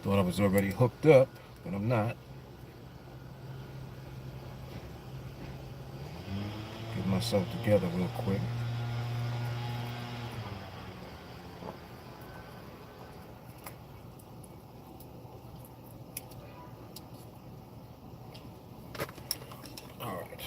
Thought I was already hooked up, but I'm not. Get myself together real quick. All right.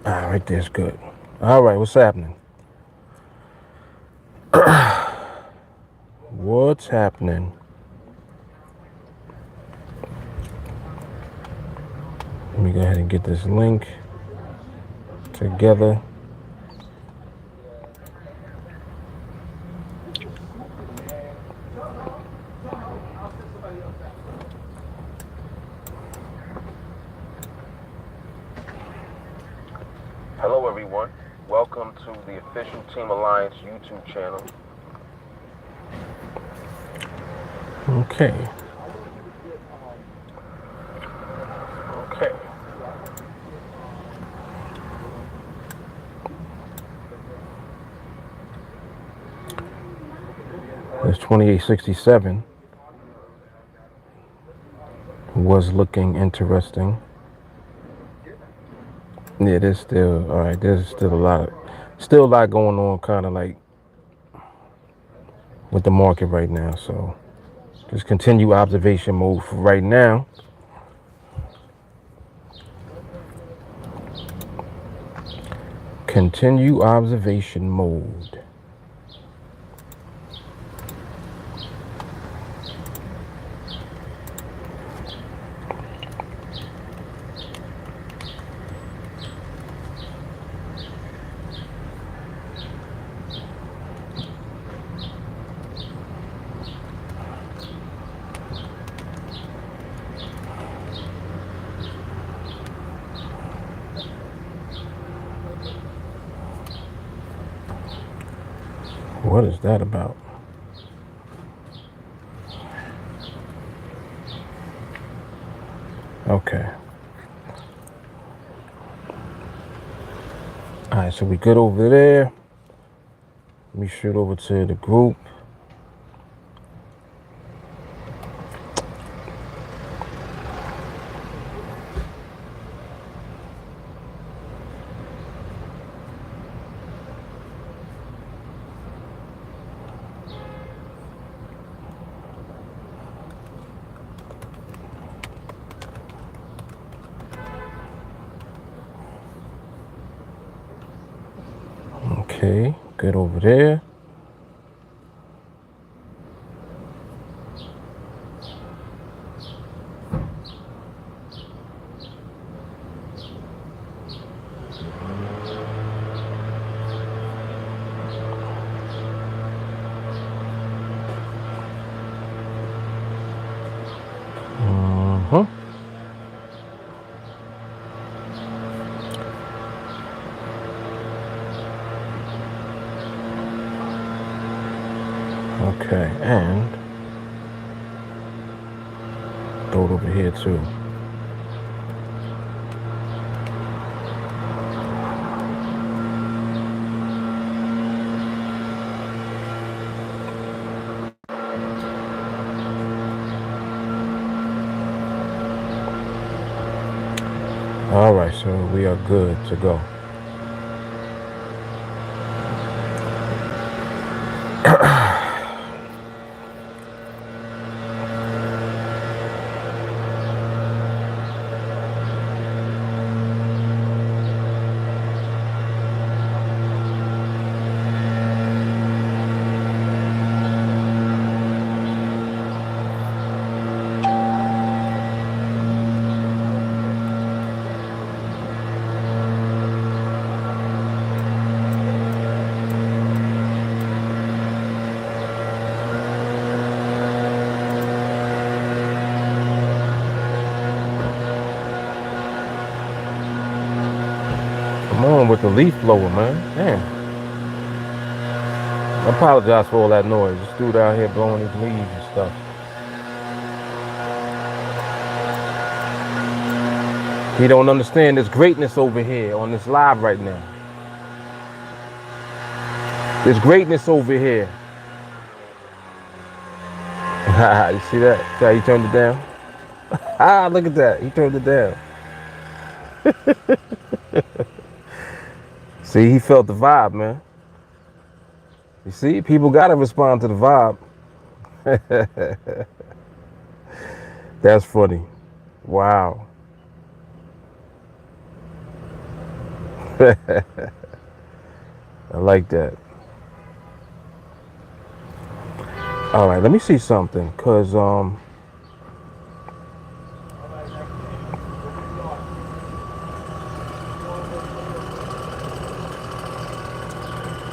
All right, that's good. All right, what's happening? What's happening? Let me go ahead and get this link together. Hello everyone, welcome to the official Team Alliance YouTube channel. Okay. This 2867 was looking interesting. Yeah, there's still, all right, there's still a lot going on, kind of like with the market right now. So just continue observation mode for right now. Continue observation mode. What is that about? Okay. All right, so we good over there. Let me shoot over to the group. Okay, good over there. Okay, and throw it over here too. All right, so we are good to go. dealing with the leaf blower, man. Damn. I apologize for all that noise. This dude out here blowing his leaves and stuff. He don't understand there's greatness over here on this live right now. There's greatness over here. You see that? See how he turned it down? Look at that. He turned it down. See, he felt the vibe, man. You see, people got to respond to the vibe. That's funny. Wow. I like that. All right, let me see something, cause let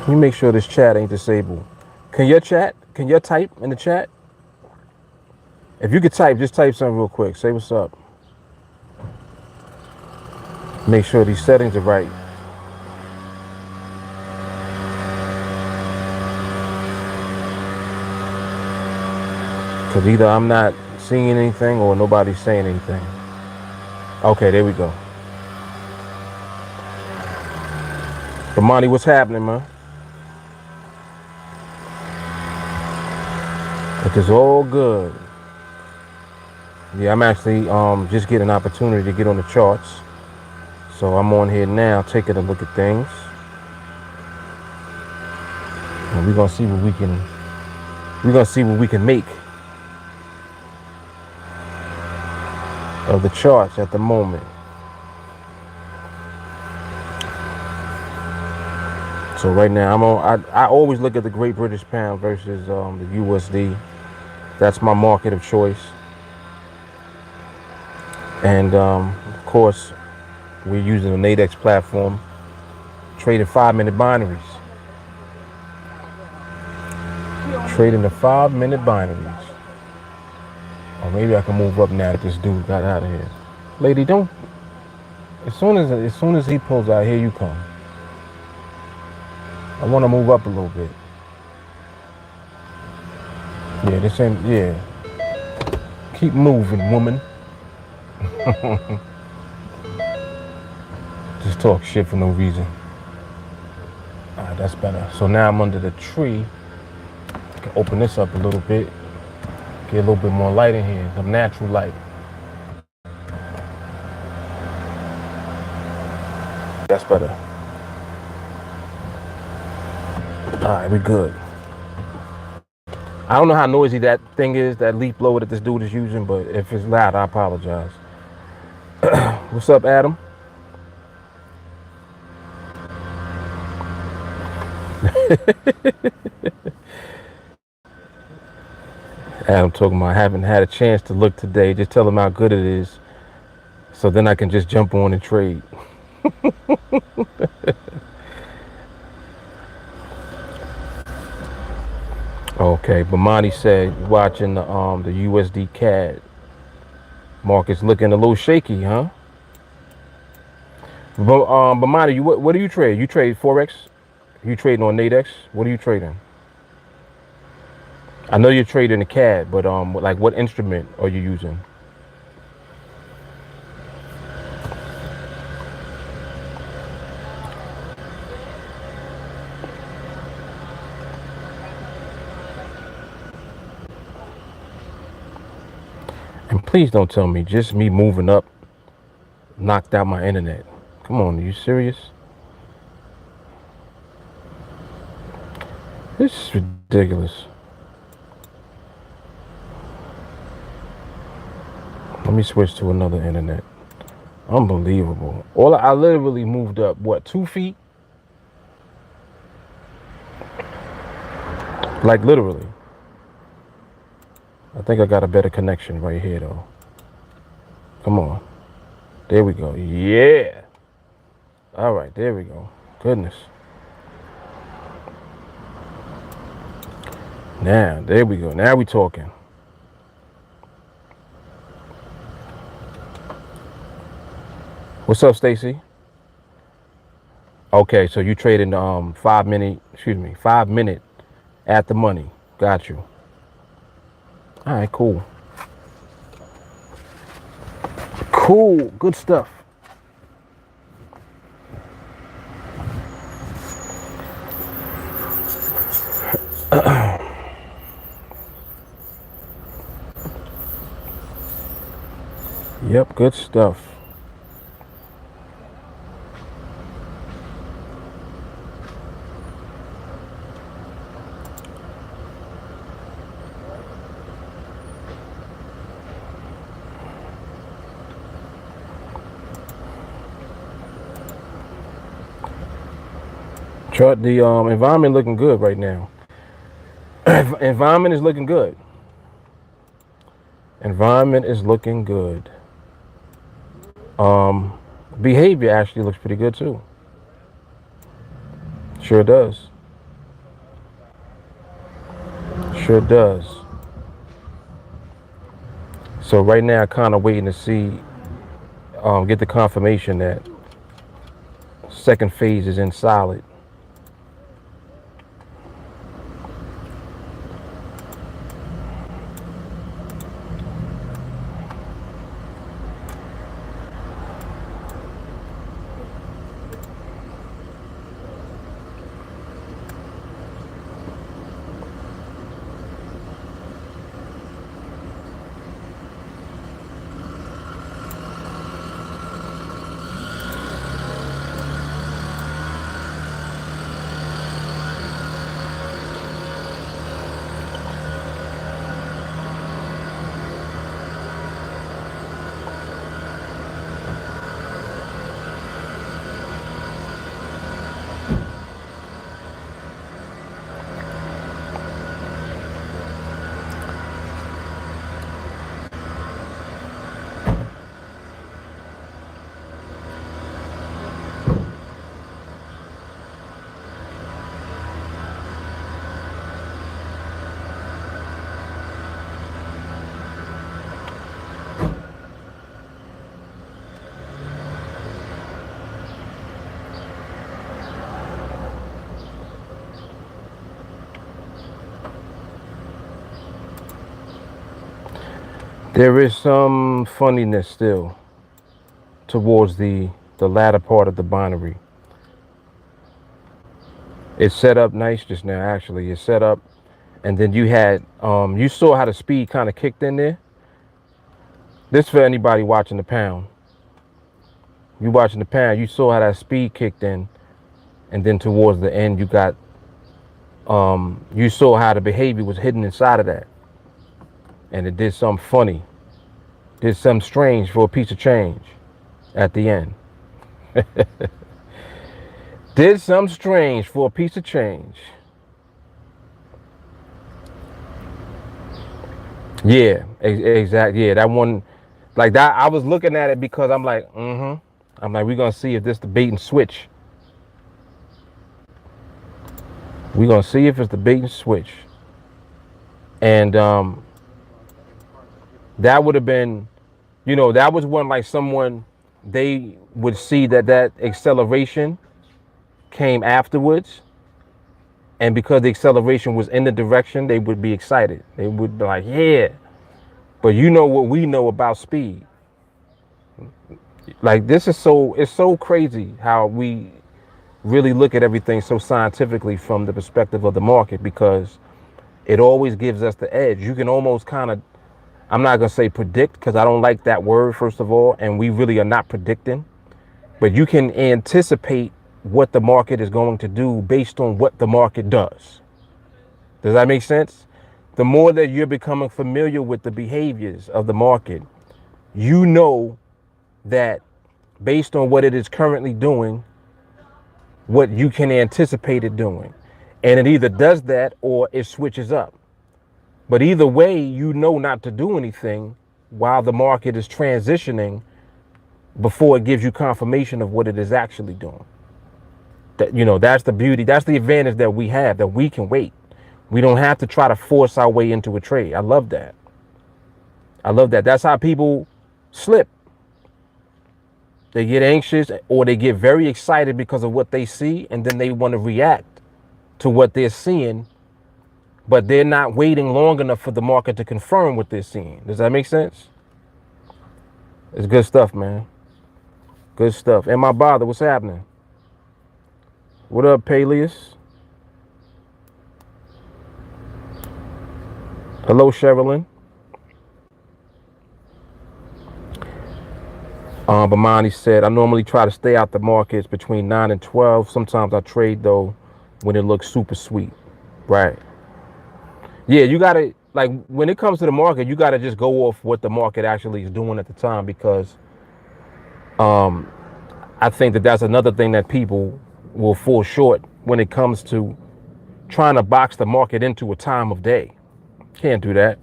me make sure this chat ain't disabled. Can you type in the chat? If you could type, just type something real quick. Say what's up. Make sure these settings are right. Because either I'm not seeing anything or nobody's saying anything. Okay, there we go. But Monty, what's happening, man? It is all good. Yeah, I'm actually just getting an opportunity to get on the charts. So I'm on here now taking a look at things. And we're gonna see what we can make of the charts at the moment. So right now I always look at the Great British Pound versus the USD. That's my market of choice. And of course we're using the NADEX platform, trading 5-minute binaries. Trading the 5-minute binaries. Or maybe I can move up now that this dude got out of here. Lady, don't. As soon as he pulls out, here you come. I want to move up a little bit. Yeah, this ain't. Yeah. Keep moving, woman. Just talk shit for no reason. Alright, that's better. So now I'm under the tree. I can open this up a little bit. Get a little bit more light in here, some natural light. That's better. Alright, we good. I don't know how noisy that thing is, that leaf blower that this dude is using, but if it's loud, I apologize. What's up, Adam? Adam talking about I haven't had a chance to look today. Just tell him how good it is, so then I can just jump on and trade. Okay, but Monty said watching the USD CAD market's looking a little shaky, huh? But Monty, what do you trade? You trade Forex? You trading on NADEX? What are you trading? I know you're trading the CAD, but like what instrument are you using? And please don't tell me just me moving up knocked out my internet. Come on, are you serious? This is ridiculous. Let me switch to another internet. Unbelievable. I literally moved up, what, 2 feet? Like literally. I think I got a better connection right here though. Come on. There we go. Yeah. All right, there we go. Goodness. Now, there we go. Now we talking. What's up, Stacy? Okay, so you trading 5 minute at the money. Got you. All right, cool. Cool, good stuff. Yep, good stuff. Chart the environment looking good right now. Environment is looking good. Environment is looking good. Behavior actually looks pretty good too. Sure does. Sure does. So right now, kind of waiting to see, get the confirmation that second phase is in solid. There is some funniness still towards the latter part of the binary. It's set up nice just now, actually. It's set up, and then you had, you saw how the speed kind of kicked in there. This for anybody watching the pound. You watching the pound, you saw how that speed kicked in, and then towards the end, you got, you saw how the behavior was hidden inside of that, and it did something funny, did something strange for a piece of change at the end. Did something strange for a piece of change. Yeah, exactly. Yeah, that one, like that. I was looking at it because I'm like, I'm like, we're gonna see if this the bait and switch. We're gonna see if it's the bait and switch. And that would have been, that was one like someone, they would see that acceleration came afterwards, and because the acceleration was in the direction, they would be excited. They would be like, yeah. But you know what we know about speed. Like this is it's so crazy how we really look at everything so scientifically from the perspective of the market, because it always gives us the edge. You can almost kind of, I'm not going to say predict, because I don't like that word, first of all, and we really are not predicting, but you can anticipate what the market is going to do based on what the market does. Does that make sense? The more that you're becoming familiar with the behaviors of the market, you know that based on what it is currently doing, what you can anticipate it doing. And it either does that or it switches up. But either way, you know not to do anything while the market is transitioning before it gives you confirmation of what it is actually doing. That's the beauty. That's the advantage that we have, that we can wait. We don't have to try to force our way into a trade. I love that. I love that. That's how people slip. They get anxious or they get very excited because of what they see, and then they want to react to what they're seeing, but they're not waiting long enough for the market to confirm what they're seeing. Does that make sense? It's good stuff, man. Good stuff. And my bother, what's happening? What up, Peleus? Hello, Sherilyn. Bamani said, I normally try to stay out the markets between 9 and 12. Sometimes I trade, though, when it looks super sweet. Right. Yeah, you got to, like, when it comes to the market, you got to just go off what the market actually is doing at the time, because I think that that's another thing that people will fall short when it comes to trying to box the market into a time of day. Can't do that.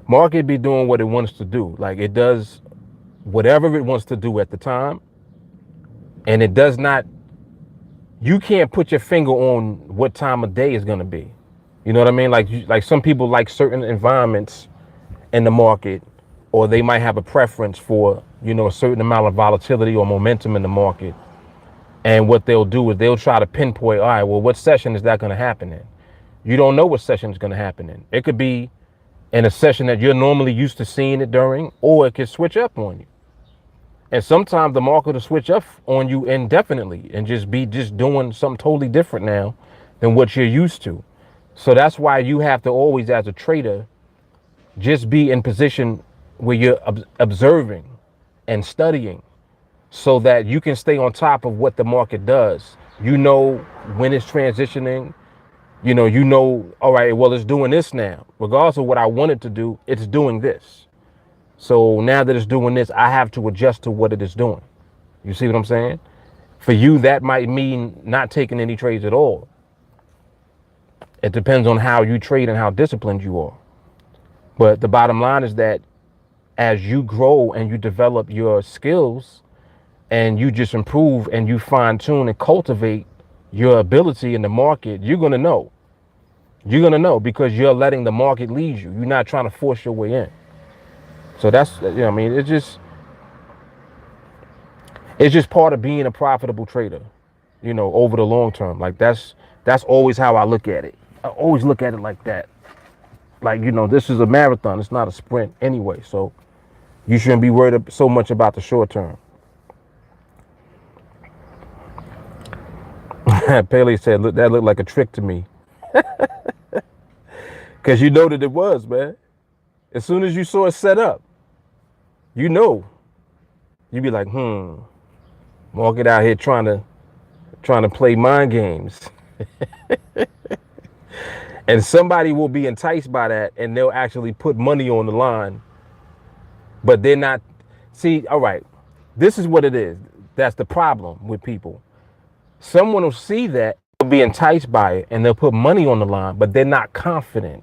Market be doing what it wants to do. Like, it does whatever it wants to do at the time, and it does not, you can't put your finger on what time of day is going to be. You know what I mean? Like some people like certain environments in the market, or they might have a preference for, you know, a certain amount of volatility or momentum in the market. And what they'll do is they'll try to pinpoint, all right, well, what session is that going to happen in? You don't know what session is going to happen in. It could be in a session that you're normally used to seeing it during, or it could switch up on you. And sometimes the market will switch up on you indefinitely and just be doing something totally different now than what you're used to. So that's why you have to always, as a trader, just be in position where you're observing and studying, so that you can stay on top of what the market does. You know when it's transitioning, you know, all right, well, it's doing this now. Regardless of what I want it to do, it's doing this. So now that it's doing this, I have to adjust to what it is doing. You see what I'm saying? For you, that might mean not taking any trades at all. It depends on how you trade and how disciplined you are. But the bottom line is that as you grow and you develop your skills and you just improve and you fine tune and cultivate your ability in the market, you're going to know. You're going to know because you're letting the market lead you. You're not trying to force your way in. So that's, you know, I mean, it's just part of being a profitable trader, you know, over the long term. Like that's always how I look at it. I always look at it like that. Like, you know, this is a marathon. It's not a sprint anyway. So you shouldn't be worried so much about the short term. Pele said, look, that looked like a trick to me. Because you know that it was, man. As soon as you saw it set up, you know, you'd be like, market out here trying to play mind games. And somebody will be enticed by that, and they'll actually put money on the line, but they're not. See, all right, this is what it is. That's the problem with people. Someone will see that, they'll be enticed by it, and they'll put money on the line, but they're not confident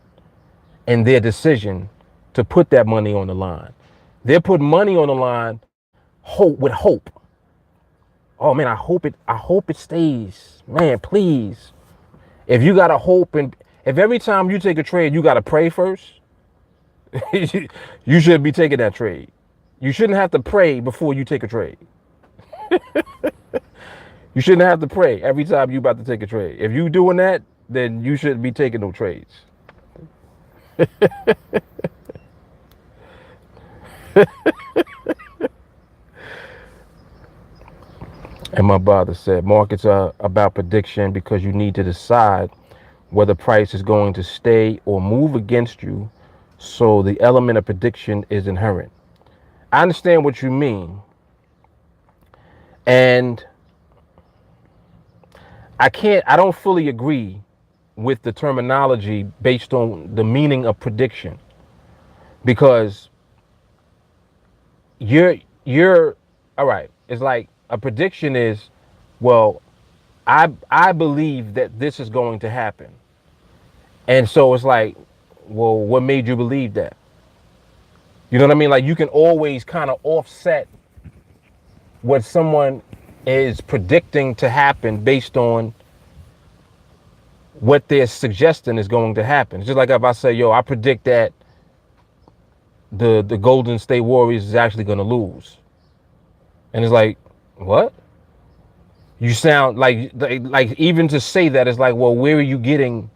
in their decision to put that money on the line. They're putting money on the line with hope. Oh man, I hope it stays. Man, please. If you got a hope, and if every time you take a trade, you got to pray first, you should be taking that trade. You shouldn't have to pray before you take a trade. You shouldn't have to pray every time you about to take a trade. If you doing that, then you shouldn't be taking no trades. And my brother said, markets are about prediction because you need to decide whether price is going to stay or move against you. So the element of prediction is inherent. I understand what you mean. And I don't fully agree with the terminology based on the meaning of prediction, because you're all right. It's like a prediction is, well, I believe that this is going to happen. And so it's like, well, what made you believe that? You know what I mean? Like, you can always kind of offset what someone is predicting to happen based on what they're suggesting is going to happen. It's just like if I say, yo, I predict that the Golden State Warriors is actually going to lose. And it's like, what? You sound like even to say that is like, well, where are you getting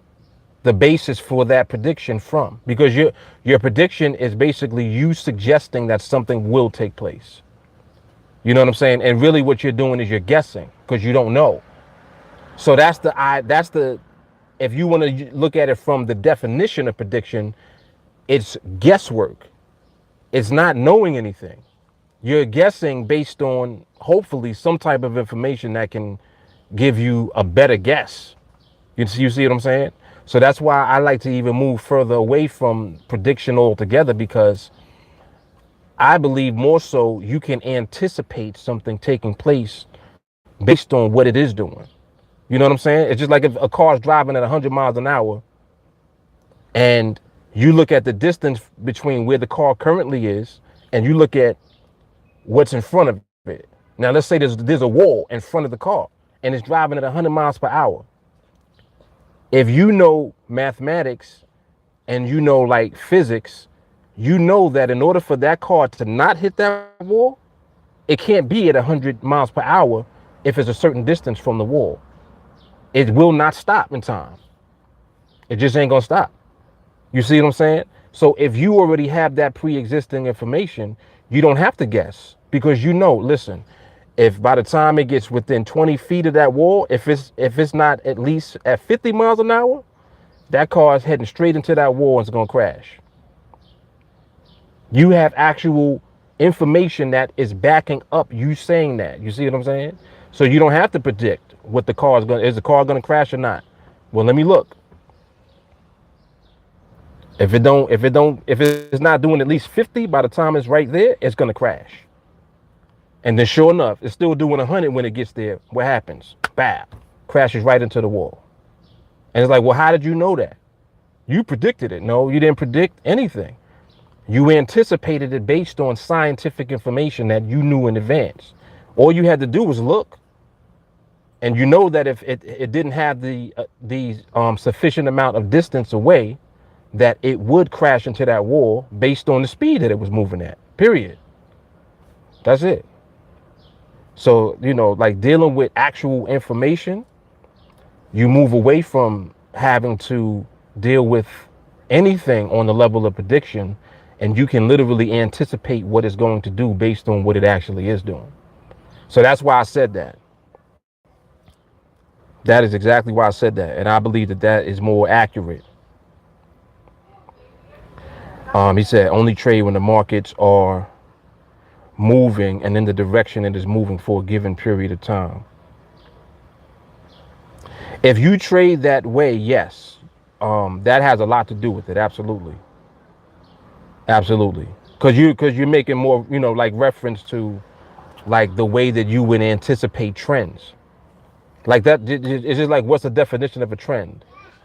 the basis for that prediction from? Because your prediction is basically you suggesting that something will take place. You know what I'm saying? And really what you're doing is you're guessing because you don't know. So that's the if you want to look at it from the definition of prediction, it's guesswork. It's not knowing anything. You're guessing based on hopefully some type of information that can give you a better guess. You see what I'm saying? So that's why I like to even move further away from prediction altogether, because I believe more so you can anticipate something taking place based on what it is doing. You know what I'm saying? It's just like if a car's driving at 100 miles an hour and you look at the distance between where the car currently is and you look at what's in front of it. Now, let's say there's a wall in front of the car and it's driving at 100 miles per hour. If you know mathematics and you know like physics, you know that in order for that car to not hit that wall, it can't be at 100 miles per hour if it's a certain distance from the wall. It will not stop in time. It just ain't gonna stop. You see what I'm saying? So if you already have that pre-existing information, you don't have to guess, because you know, listen, if by the time it gets within 20 feet of that wall, if it's not at least at 50 miles an hour, that car is heading straight into that wall and it's gonna crash. You have actual information that is backing up you saying that. You see what I'm saying? So you don't have to predict what the car is is the car gonna crash or not. Well, let me look. If it's not doing at least 50 by the time it's right there, it's gonna crash. And then sure enough, it's still doing 100 when it gets there. What happens? Bam, crashes right into the wall. And it's like, well, how did you know that? You predicted it. No, you didn't predict anything. You anticipated it based on scientific information that you knew in advance. All you had to do was look. And you know that if it didn't have the sufficient amount of distance away, that it would crash into that wall based on the speed that it was moving at, period. That's it. So, you know, like dealing with actual information, you move away from having to deal with anything on the level of prediction, and you can literally anticipate what it's going to do based on what it actually is doing. So that's why I said that. That is exactly why I said that. And I believe that that is more accurate. He said only trade when the markets are moving and in the direction it is moving for a given period of time. If you trade that way, yes, that has a lot to do with it. Absolutely. Absolutely. Because you're making more, you know, like reference to like the way that you would anticipate trends. Like that, it's just like, what's the definition of a trend?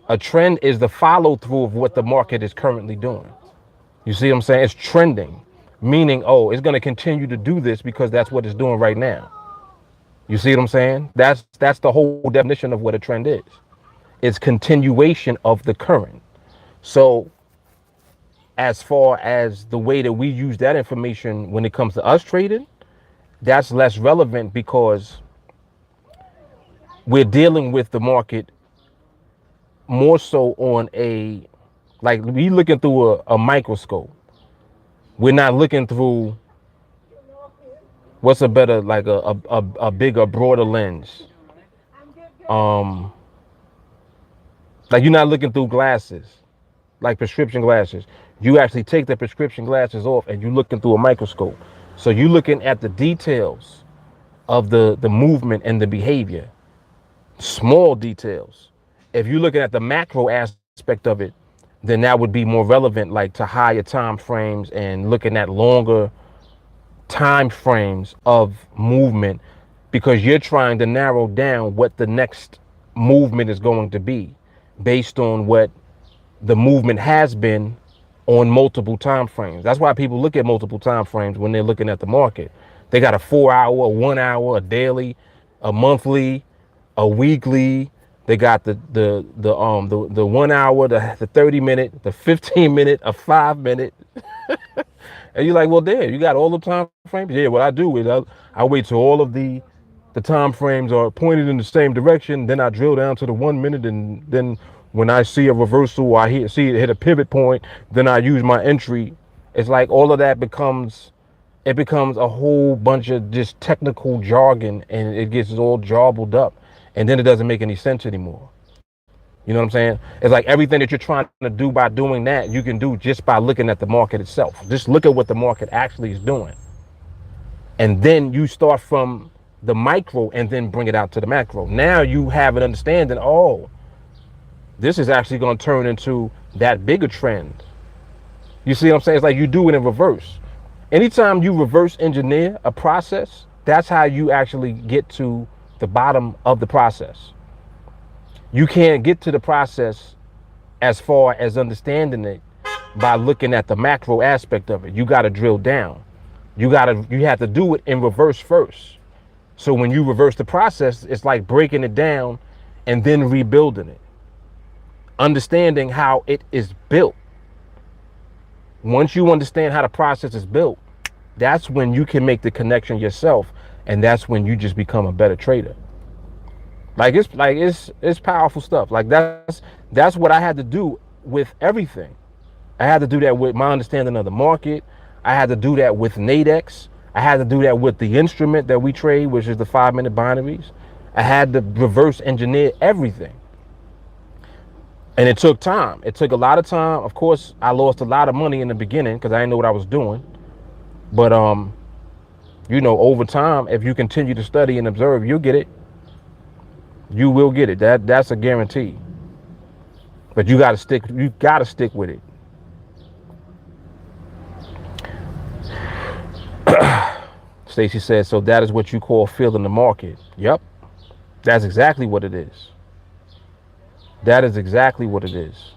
A trend is the follow through of what the market is currently doing. You see what I'm saying? It's trending, meaning, oh, it's going to continue to do this because that's what it's doing right now. You see what I'm saying? That's the whole definition of what a trend is. It's continuation of the current. So as far as the way that we use that information when it comes to us trading, that's less relevant because we're dealing with the market more so on a, like we looking through a microscope. We're not looking through what's a better, like a bigger, broader lens. Like you're not looking through glasses, like prescription glasses. You actually take the prescription glasses off and you're looking through a microscope. So you're looking at the details of the movement and the behavior, small details. If you're looking at the macro aspect of it, then that would be more relevant, like to higher time frames and looking at longer time frames of movement, because you're trying to narrow down what the next movement is going to be based on what the movement has been on multiple time frames. That's why people look at multiple time frames when they're looking at the market. They got a 4 hour, a 1 hour, a daily, a monthly, a weekly. They got the 1 hour, the 30 minute, the 15 minute, a 5 minute. And you're like, well, there, you got all the time frames. Yeah, what I do is I wait till all of the time frames are pointed in the same direction. Then I drill down to the 1 minute, and then when I see a reversal or see it hit a pivot point, then I use my entry. It's like all of that becomes a whole bunch of just technical jargon, and it gets all jumbled up, and then it doesn't make any sense anymore. You know what I'm saying? It's like everything that you're trying to do by doing that, you can do just by looking at the market itself. Just look at what the market actually is doing. And then you start from the micro and then bring it out to the macro. Now you have an understanding, oh, this is actually going to turn into that bigger trend. You see what I'm saying? It's like you do it in reverse. Anytime you reverse engineer a process, that's how you actually get to the bottom of the process. You can't get to the process as far as understanding it by looking at the macro aspect of it. You got to drill down. You have to do it in reverse first. So when you reverse the process, it's like breaking it down and then rebuilding it. Understanding how it is built. Once you understand how the process is built, that's when you can make the connection yourself, and that's when you just become a better trader. It's powerful stuff. Like that's what I had to do with everything. I had to do that with my understanding of the market. I had to do that with NADEX. I had to do that with the instrument that we trade, which is the 5-minute binaries. I had to reverse engineer everything. And it took time. It took a lot of time. Of course, I lost a lot of money in the beginning because I didn't know what I was doing. But over time, if you continue to study and observe, you'll get it. You will get it. That's a guarantee. But you gotta stick with it. Stacy says, so that is what you call feeling the market. Yep. That's exactly what it is. That is exactly what it is.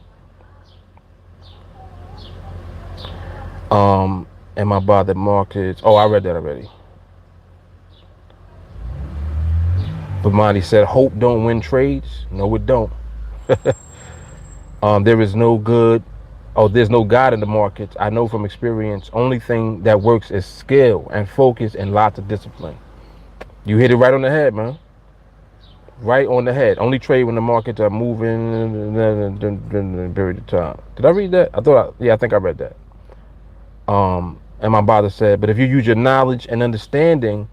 Am I by the markets? Oh, I read that already. But Monty said, hope don't win trades. No, it don't. There is no good. Oh, there's no God in the markets. I know from experience, only thing that works is skill and focus and lots of discipline. You hit it right on the head, man. Right on the head. Only trade when the markets are moving and period of time. Did I read that? I think I read that. And my brother said, but if you use your knowledge and understanding,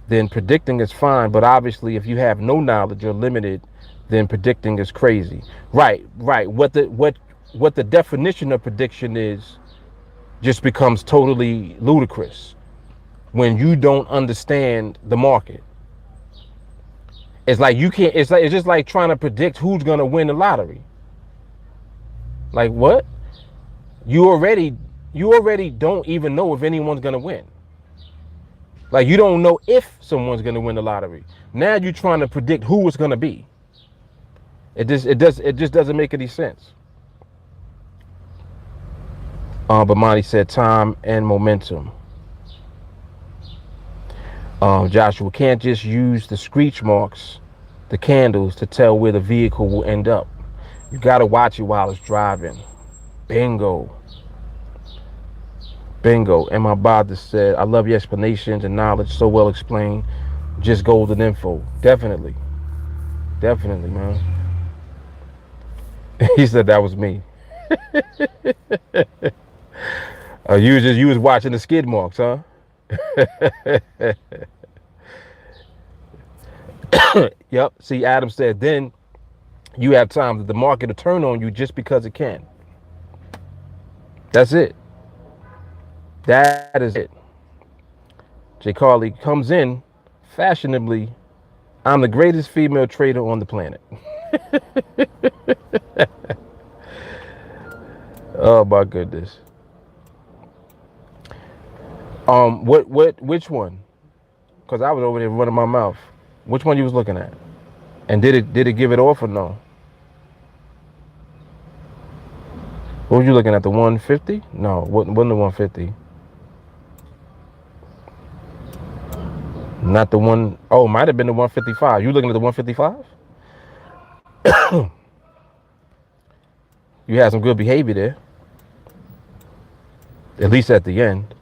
then predicting is fine. But obviously, if you have no knowledge or limited, then predicting is crazy. Right. What the definition of prediction is just becomes totally ludicrous when you don't understand the market. It's like you can't. It's just like trying to predict who's gonna win the lottery. Like what? You already don't even know if anyone's gonna win. Like you don't know if someone's gonna win the lottery. Now you're trying to predict who it's gonna be. It just doesn't make any sense. But Monty said time and momentum. Joshua can't just use the screech marks, the candles, to tell where the vehicle will end up. You gotta watch it while it's driving. Bingo. And my brother said, I love your explanations and knowledge, so well explained. Just golden info. Definitely, man. He said that was me. You was watching the skid marks, huh? Yep. See, Adam said, then you have time that the market will turn on you just because it can. That's it. That is it. Jay Carly comes in fashionably. I'm the greatest female trader on the planet. Oh my goodness. Which one? Because I was over there running my mouth. Which one you was looking at? And did it give it off or no? What were you looking at? The 150? No, wasn't the 150. Not the one. Oh, might have been the 155. You looking at the 155? You had some good behavior there. At least at the end.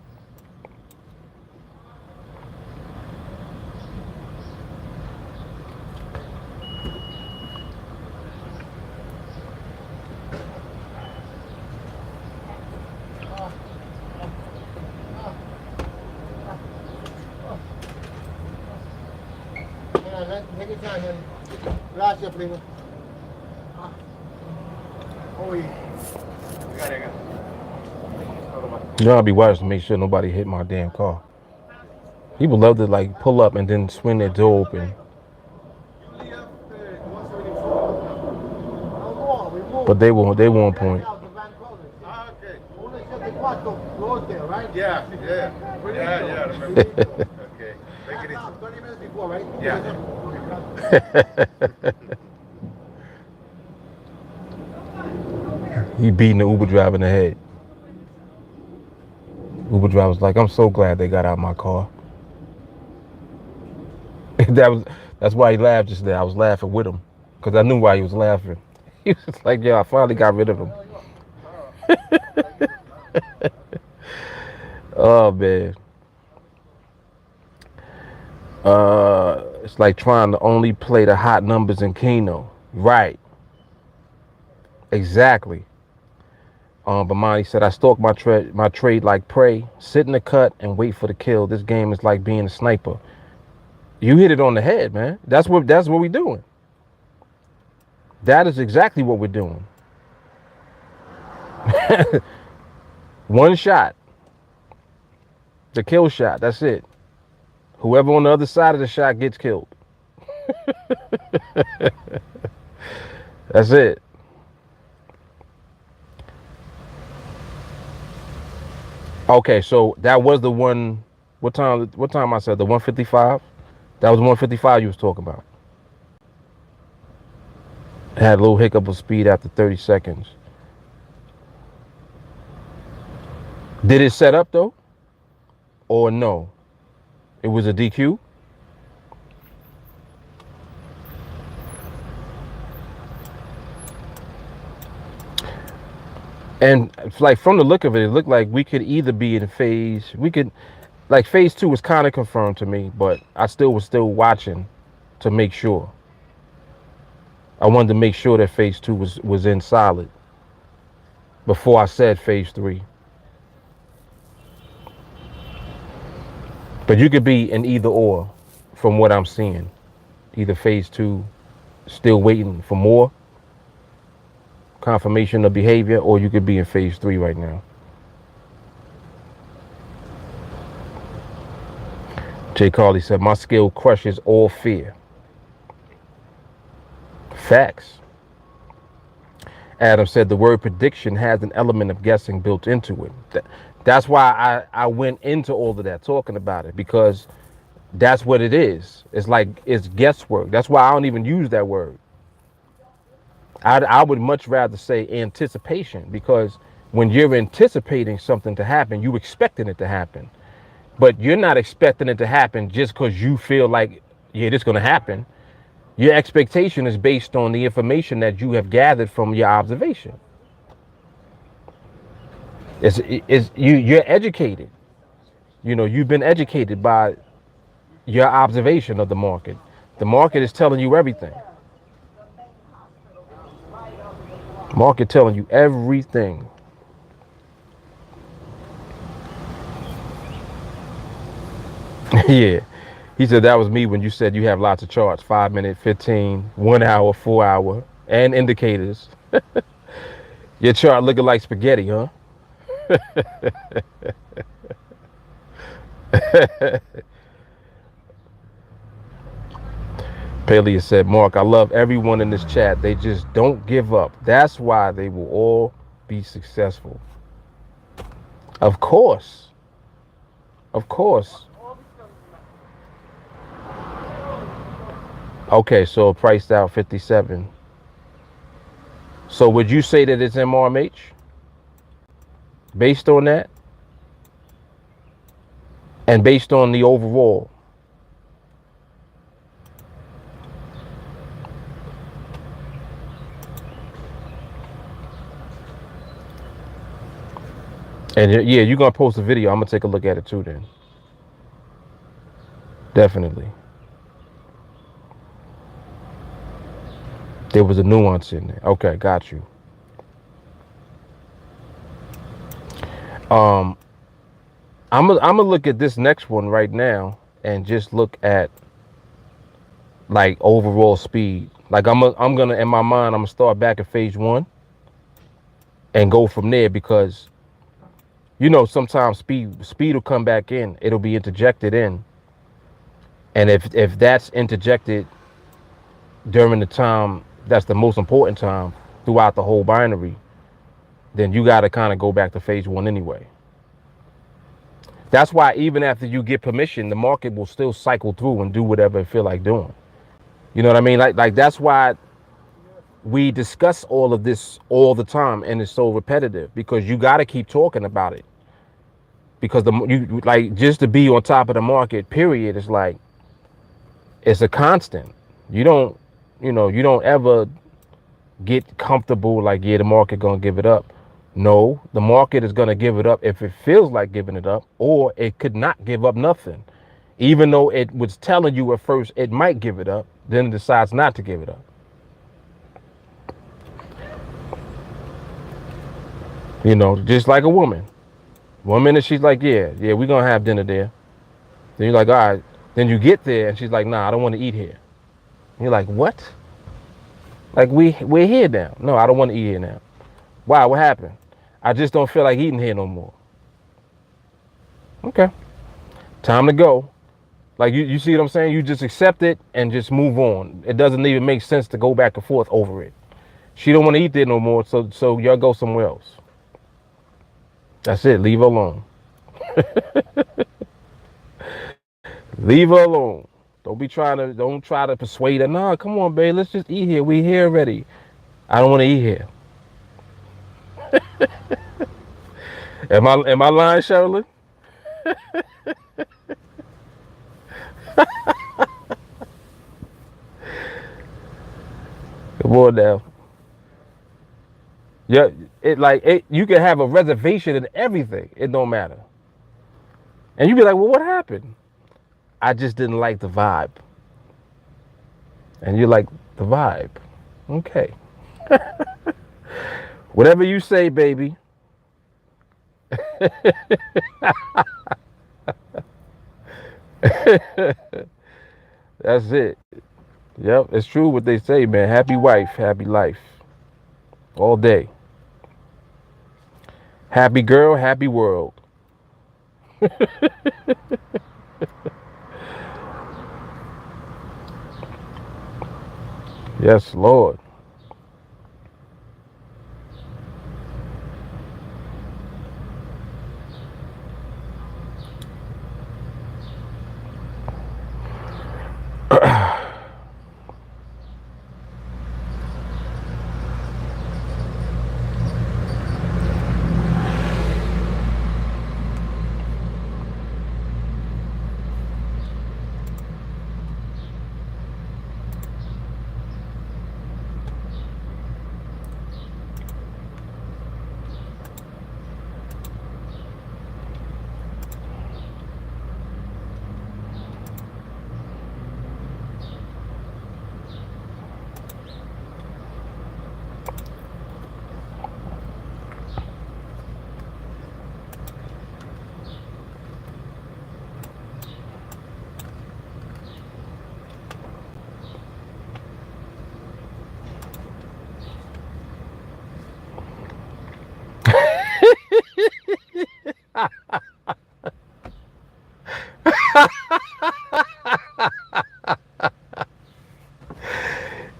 Gracias, primo. You know, I'll be watching to make sure nobody hit my damn car. People love to like pull up and then swing their door open. But they won't point. Yeah. Okay. Make it 30 minutes before, right? Yeah. He beating the Uber driver in the head. Uber driver's like, I'm so glad they got out of my car. That's why he laughed just there. I was laughing with him because I knew why he was laughing. He was like, yeah, I finally got rid of him. Oh man. It's like trying to only play the hot numbers in Keno. Right. Exactly. Bimani said, I stalk my trade like prey, sit in the cut and wait for the kill. This game is like being a sniper. You hit it on the head, man. That's what we're doing. That is exactly what we're doing. One shot. The kill shot. That's it. Whoever on the other side of the shot gets killed. That's it. Okay, so that was the one. What time I said the 155? That was 155 you was talking about. Had a little hiccup of speed after 30 seconds. Did it set up though? Or no? It was a DQ? And like from the look of it looked like we could either be in phase. Like phase 2 was kind of confirmed to me, but I was still watching to make sure. I wanted to make sure that phase 2 was in solid before I said phase 3. But you could be in either or from what I'm seeing. Either phase 2, still waiting for more confirmation of behavior, or you could be in phase 3 right now. Jay Carly said, my skill crushes all fear. Facts. Adam said the word prediction has an element of guessing built into it. That's why I went into all of that talking about it, because that's what it is. It's like it's guesswork. That's why I don't even use that word. I would much rather say anticipation, because when you're anticipating something to happen, you expecting it to happen. But you're not expecting it to happen just because you feel like, yeah, this is going to happen. Your expectation is based on the information that you have gathered from your observation. You're educated. You know, you've been educated by your observation of the market. The market is telling you everything. Market telling you everything. Yeah. He said that was me when you said you have lots of charts, 5 minute, 15, 1 hour, 4 hour, and indicators. Your chart looking like spaghetti, huh? Palea said, Mark, I love everyone in this chat. They just don't give up. That's why they will all be successful. Of course. Of course. Okay, so priced out 57. So would you say that it's MRMH? Based on that? And based on the overall? And yeah, you're going to post a video. I'm going to take a look at it too then. Definitely. There was a nuance in there. Okay, got you. I'm gonna look at this next one right now and just look at like overall speed. Like I'm gonna in my mind I'm gonna start back at phase one and go from there, because sometimes speed will come back in. It'll be interjected in, and if that's interjected during the time that's the most important time throughout the whole binary, then you got to kind of go back to phase one anyway. That's why even after you get permission, the market will still cycle through and do whatever it feel like doing. You know what I mean? Like that's why we discuss all of this all the time, and it's so repetitive, because you got to keep talking about it. Because you like, just to be on top of the market, period, is like, it's a constant. You don't, you don't ever get comfortable like, yeah, the market gonna give it up. No, the market is gonna give it up if it feels like giving it up, or it could not give up nothing. Even though it was telling you at first it might give it up, then it decides not to give it up. Just like a woman. One minute she's like, yeah, we're gonna have dinner there. Then you're like, all right. Then you get there and she's like, nah, I don't want to eat here. And you're like, what? Like, we're here now. No, I don't want to eat here now. Why? What happened? I just don't feel like eating here no more. Okay, time to go. Like, you see what I'm saying? You just accept it and just move on. It doesn't even make sense to go back and forth over it. She don't want to eat there no more, so y'all go somewhere else. That's it. Leave her alone. Leave her alone. Don't try to persuade her. Nah, come on, babe. Let's just eat here. We here already. I don't want to eat here. Am I lying, Shirley? Come on now. Yeah, you can have a reservation and everything. It don't matter. And you be like, well, what happened? I just didn't like the vibe. And you're like, the vibe. Okay. Whatever you say, baby. That's it. Yep, it's true what they say, man. Happy wife, happy life. All day. Happy girl, happy world. Yes, Lord.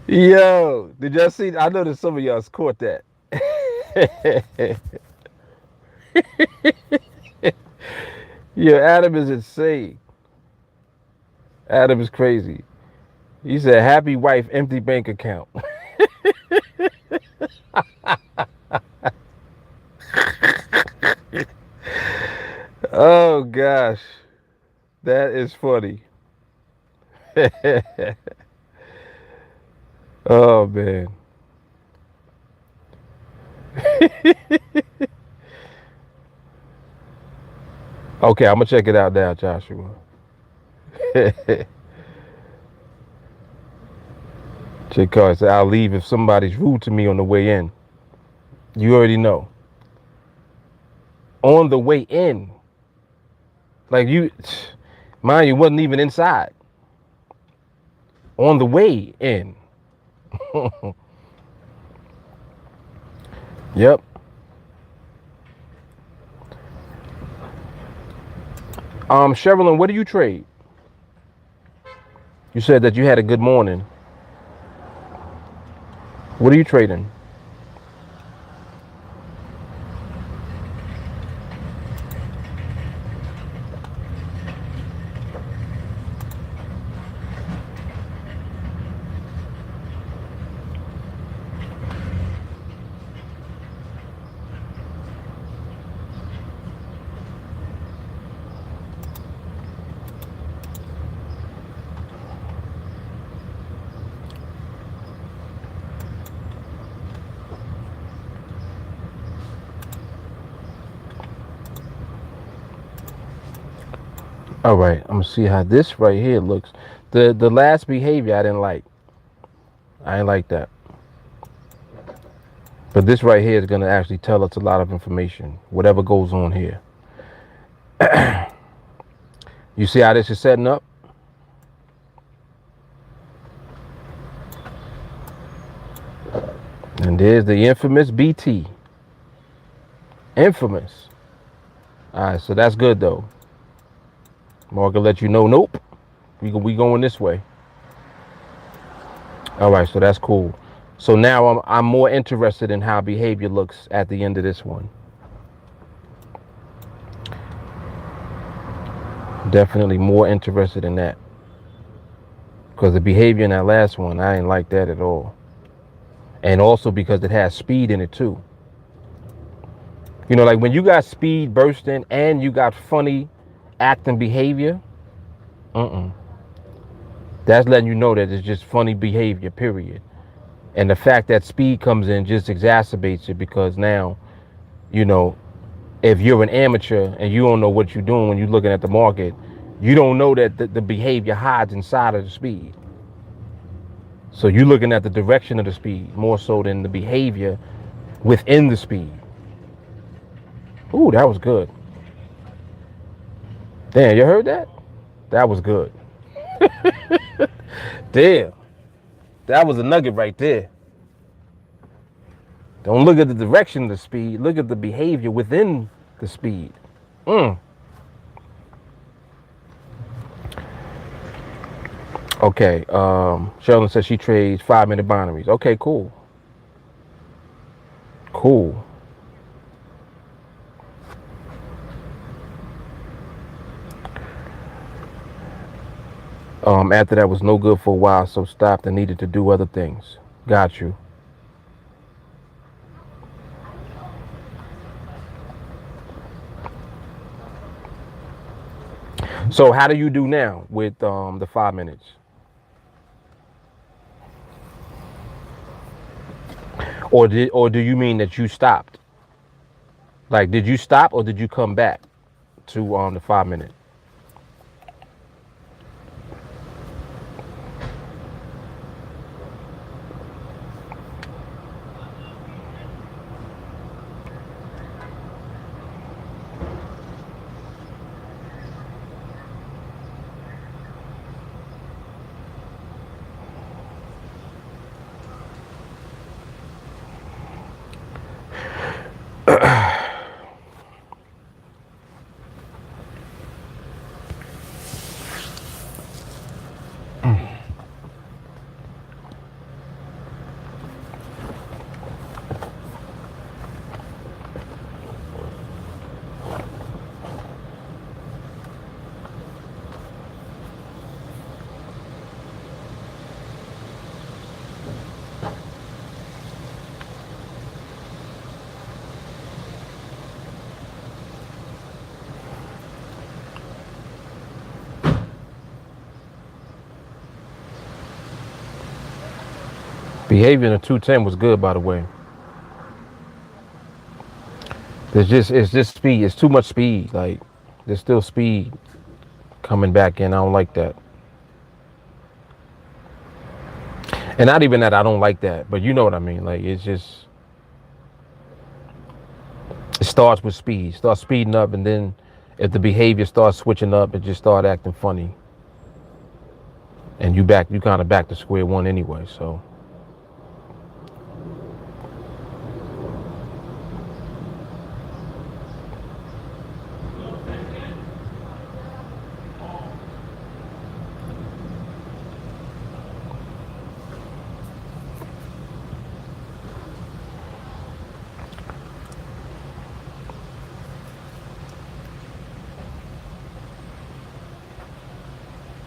Yo, did y'all see? I know that some of y'all's caught that. Yo, Adam is insane. Adam is crazy. He said, happy wife, empty bank account. Oh, gosh. That is funny. Oh, man. Okay, I'm going to check it out now, Joshua. Check cards. I'll leave if somebody's rude to me on the way in. You already know. On the way in. Like, mind you, wasn't even inside. on the way in. Yep. Sherilyn, what do you trade? You said that you had a good morning. What are you trading? All right, I'm gonna see how this right here looks. The last behavior I didn't like. I ain't like that. But this right here is gonna actually tell us a lot of information. Whatever goes on here. You see how this is setting up? And there's the infamous BT. Infamous. All right, so that's good though. Mark will let you know, nope, we going this way. All right, so that's cool. So now I'm more interested in how behavior looks at the end of this one. Definitely more interested in that. Because the behavior in that last one, I ain't like that at all. And also because it has speed in it too. You know, like when you got speed bursting and you got funny acting behavior, that's letting you know that it's just funny behavior, period. And the fact that speed comes in just exacerbates it, because now, you know, if you're an amateur and you don't know what you're doing when you're looking at the market, you don't know that the behavior hides inside of the speed. So you're looking at the direction of the speed more so than the behavior within the speed. Ooh, that was good. Damn, you heard that? That was good. Damn. That was a nugget right there. Don't look at the direction of the speed. Look at the behavior within the speed. Okay. Sheldon says she trades 5-minute binaries. Okay, cool. Cool. After that was no good for a while, so stopped and needed to do other things. Got you. So how do you do now with the 5 minutes? Or do you mean that you stopped? Like, did you stop or did you come back to the 5 minute? Behavior in the 210 was good, by the way. It's just speed. It's too much speed. Like, there's still speed coming back in. I don't like that. And not even that I don't like that, but you know what I mean. Like, it's just, it starts with speed. Start speeding up, and then if the behavior starts switching up, it just start acting funny. and you kind of back to square one anyway. So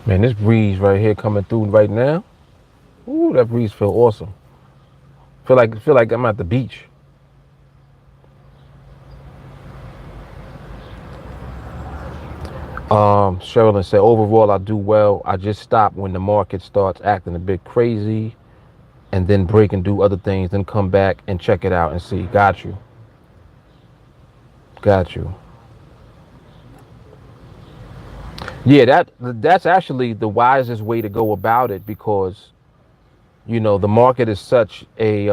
man, this breeze right here coming through right now. Ooh, that breeze feel awesome. Feel like I'm at the beach. Sherilyn said, overall, I do well. I just stop when the market starts acting a bit crazy and then break and do other things, then come back and check it out and see. Got you. Got you. Yeah, that's actually the wisest way to go about it, because, you know, the market is such a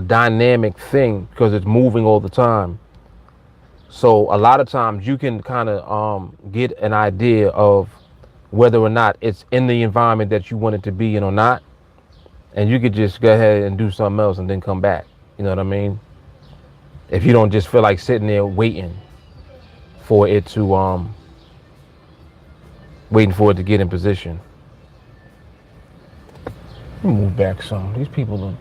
dynamic thing because it's moving all the time. So a lot of times you can kind of get an idea of whether or not it's in the environment that you want it to be in or not. And you could just go ahead and do something else and then come back. You know what I mean? If you don't just feel like sitting there waiting for it to get in position. Let me move back some. These people are,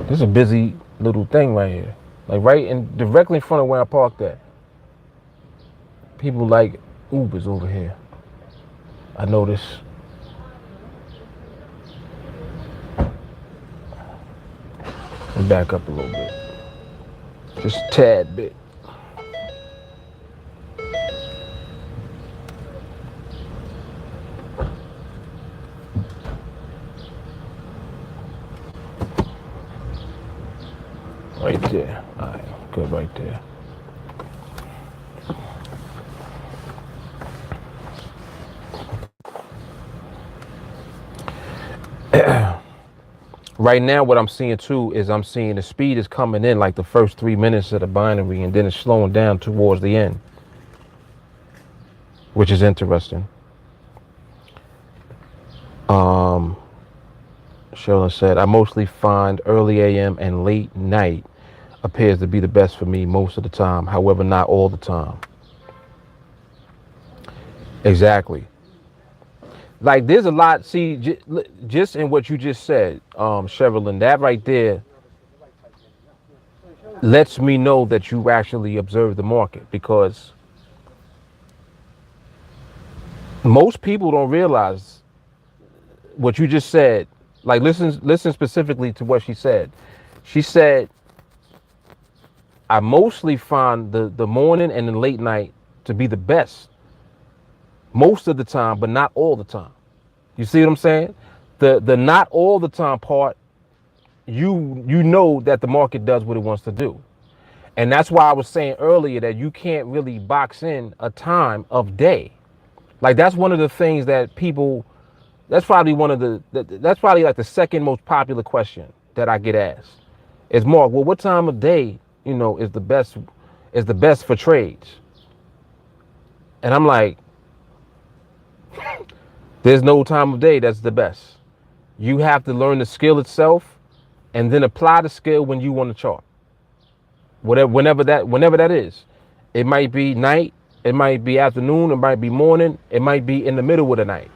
this is a busy little thing right here. Like directly in front of where I parked at. People like Ubers over here. I notice. Back up a little bit. Just a tad bit. Right there. All right, good right there. Right now, what I'm seeing too is I'm seeing the speed is coming in like the first 3 minutes of the binary, and then it's slowing down towards the end, which is interesting. Sherilyn said, I mostly find early AM and late night appears to be the best for me most of the time. However, not all the time. Exactly. Like there's a lot, see, just in what you just said, Sherilyn, that right there lets me know that you actually observe the market, because most people don't realize what you just said. Like listen specifically to what she said. She said, I mostly find the morning and the late night to be the best most of the time, but not all the time. You see what I'm saying? The not all the time part, you know that the market does what it wants to do. And that's why I was saying earlier that you can't really box in a time of day. Like that's one of the things that people, that's probably that's probably like the second most popular question that I get asked. Is, Mark, well, what time of day, you know, is the best for trades? And I'm like, there's no time of day that's the best. You have to learn the skill itself and then apply the skill when you want to chart. Whenever that is. It might be night, it might be afternoon, it might be morning, it might be in the middle of the night.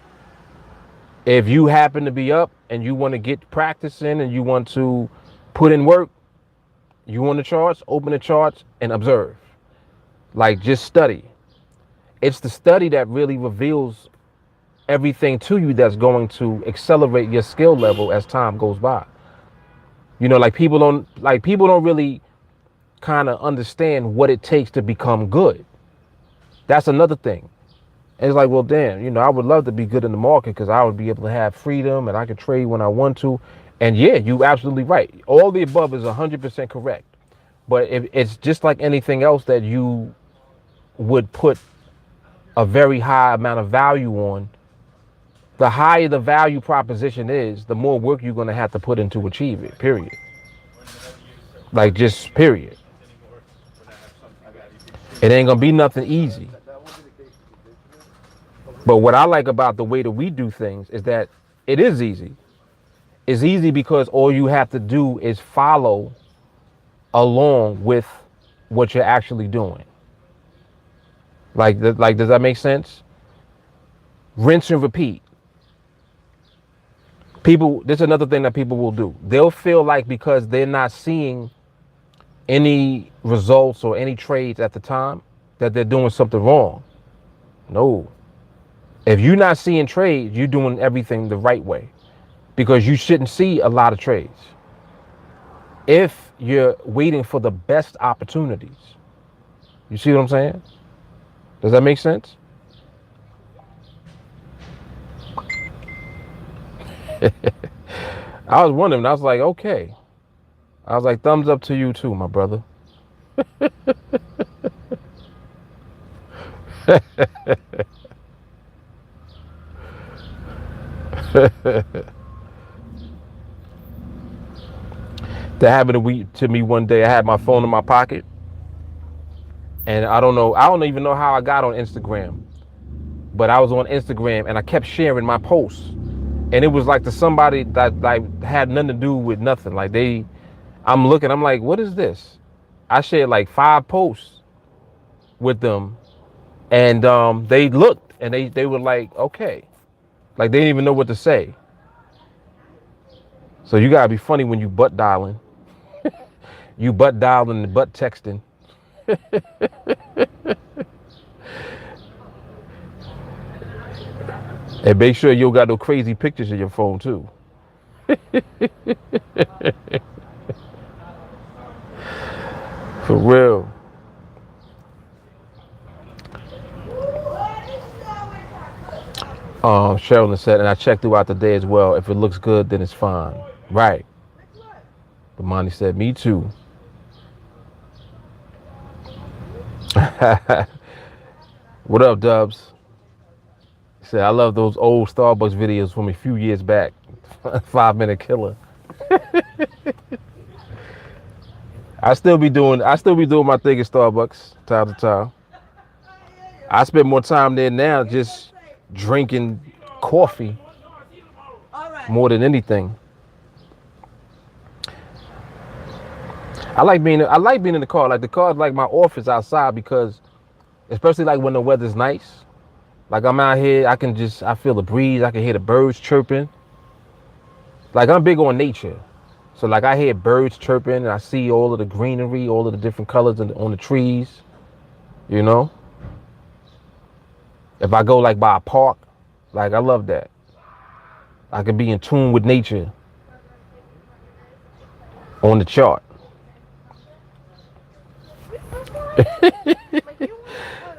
If you happen to be up and you want to get practice in and you want to put in work, you want the charts, open the charts and observe. Like just study. It's the study that really reveals everything to you that's going to accelerate your skill level as time goes by. You know, like people don't really kind of understand what it takes to become good. That's another thing. And it's like, well, damn, you know, I would love to be good in the market because I would be able to have freedom and I could trade when I want to. And yeah, you absolutely right. All the above is 100% correct. But it's just like anything else that you would put a very high amount of value on. The higher the value proposition is, the more work you're going to have to put in to achieve it, period. Like just period. It ain't going to be nothing easy. But what I like about the way that we do things is that it is easy. It's easy because all you have to do is follow along with what you're actually doing. Like, does that make sense? Rinse and repeat. People, this is another thing that people will do. They'll feel like because they're not seeing any results or any trades at the time that they're doing something wrong. No. If you're not seeing trades, you're doing everything the right way because you shouldn't see a lot of trades. If you're waiting for the best opportunities, you see what I'm saying? Does that make sense? I was wondering, I was like, okay. I was like, thumbs up to you too, my brother. That happened to me one day. I had my phone in my pocket, and I don't even know how I got on Instagram, but I was on Instagram and I kept sharing my posts, and it was like to somebody that like had nothing to do with nothing. Like I'm looking, I'm like, what is this? I shared like 5 posts with them, and they looked and they were like, okay, like they didn't even know what to say. So you gotta be funny when you butt dialing. You butt dialing and butt texting. And make sure you don't got no crazy pictures in your phone too. For real. Sherilyn said, and I checked throughout the day as well. If it looks good, then it's fine. Right. But Monty said, me too. What up, Dubs? He said, I love those old Starbucks videos from a few years back. 5-minute killer. I still be doing my thing at Starbucks time to time. I spend more time there now just drinking coffee more than anything. I like being in the car. Like the car is like my office outside because especially like when the weather's nice. Like I'm out here, I feel the breeze, I can hear the birds chirping. Like I'm big on nature. So like I hear birds chirping and I see all of the greenery, all of the different colors on the trees, you know? If I go like by a park, like I love that. I can be in tune with nature on the chart.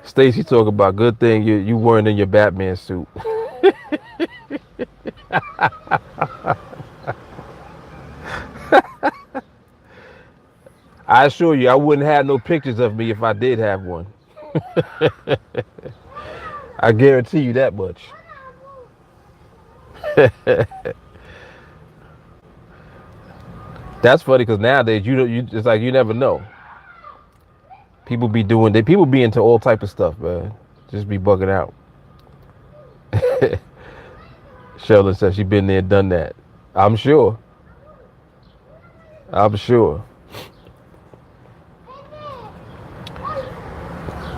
Stacy talk about good thing you weren't in your Batman suit. I assure you, I wouldn't have no pictures of me if I did have one. I guarantee you that much. That's funny because nowadays you it's like you never know. People be into all type of stuff, man. Just be bugging out. Sheldon says she been there, done that. I'm sure.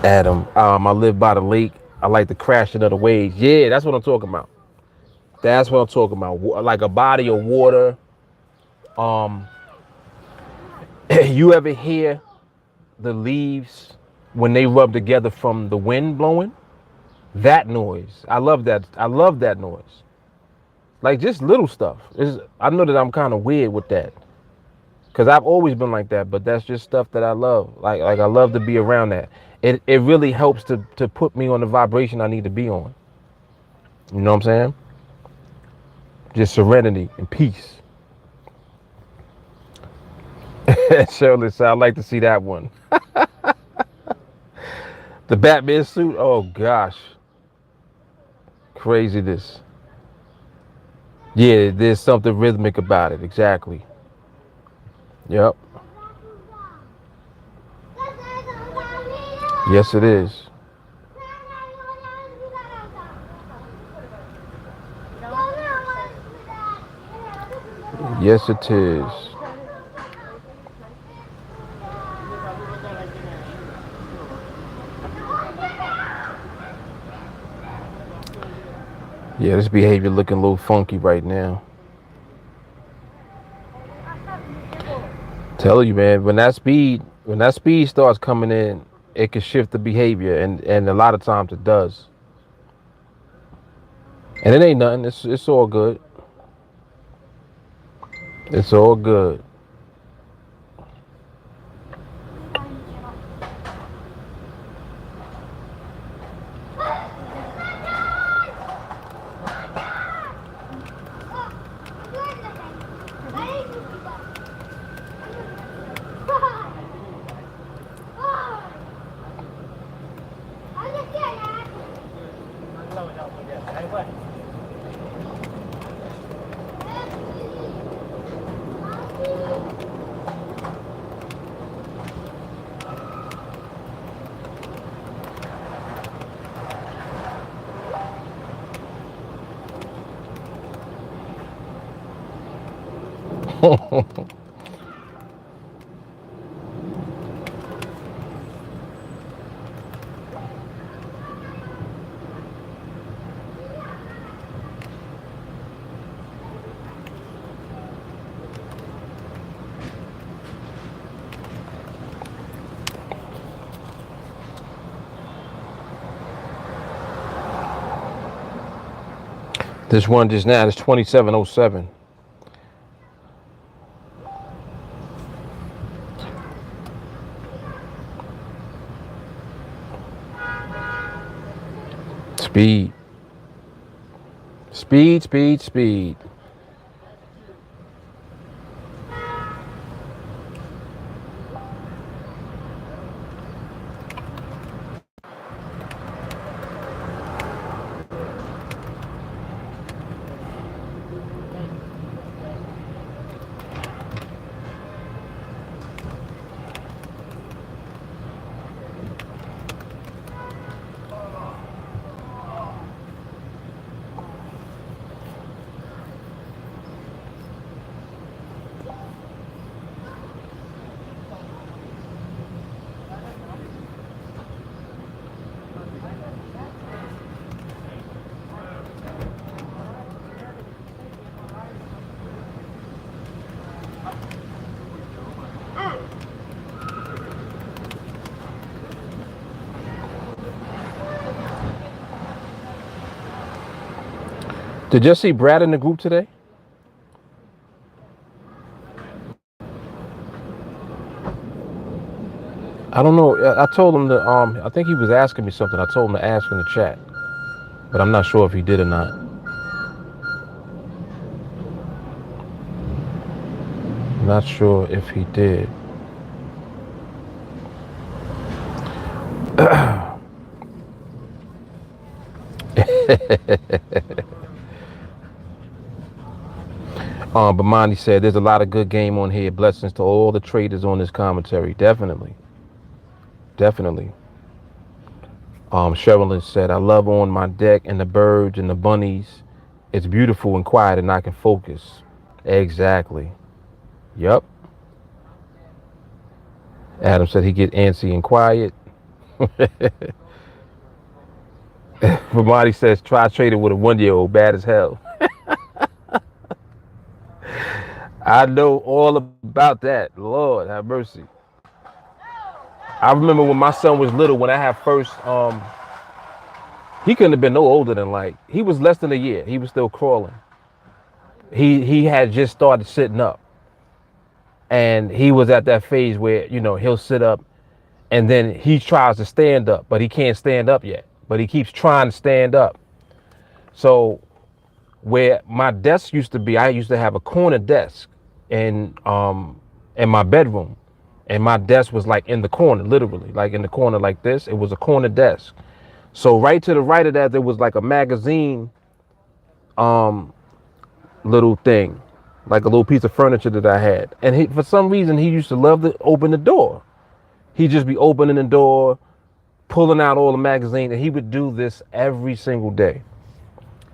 Adam, I live by the lake. I like the crashing of the waves. Yeah, that's what I'm talking about. Like a body of water. You ever hear the leaves when they rub together from the wind blowing? That noise. I love that noise. Like just little stuff. I know that I'm kind of weird with that. Cause I've always been like that, but that's just stuff that I love. Like I love to be around that. It really helps to put me on the vibration I need to be on. You know what I'm saying? Just serenity and peace. Shirley said, I'd like to see that one. The Batman suit, oh gosh. Craziness. Yeah, there's something rhythmic about it, exactly. Yep. Yes, it is. Yes, it is. Yeah, this behavior looking a little funky right now. Tell you, man, when that speed starts coming in, it can shift the behavior, and a lot of times it does. And it ain't nothing. It's all good. It's all good. This one just now is 2707. Speed. Speed, speed, speed. Did you see Brad in the group today? I don't know. I told him to. I think he was asking me something. I told him to ask in the chat, but I'm not sure if he did or not. Not sure if he did. But Monty said there's a lot of good game on here. Blessings to all the traders on this commentary. Definitely. Definitely. Sherilyn said, I love on my deck and the birds and the bunnies. It's beautiful and quiet and I can focus. Exactly. Yep. Adam said he get antsy and quiet. Ramadi says, try trading with a 1-year-old, bad as hell. I know all about that. Lord have mercy. I remember when my son was little, when I had first, he couldn't have been no older than he was less than a year. He was still crawling. He had just started sitting up. And he was at that phase where, he'll sit up and then he tries to stand up, but he can't stand up yet. But he keeps trying to stand up. So where my desk used to be, I used to have a corner desk in my bedroom. And my desk was in the corner, literally, in the corner like this. It was a corner desk. So right to the right of that, there was a magazine little thing, a little piece of furniture that I had. And for some reason, he used to love to open the door. He'd just be opening the door, pulling out all the magazines, and he would do this every single day.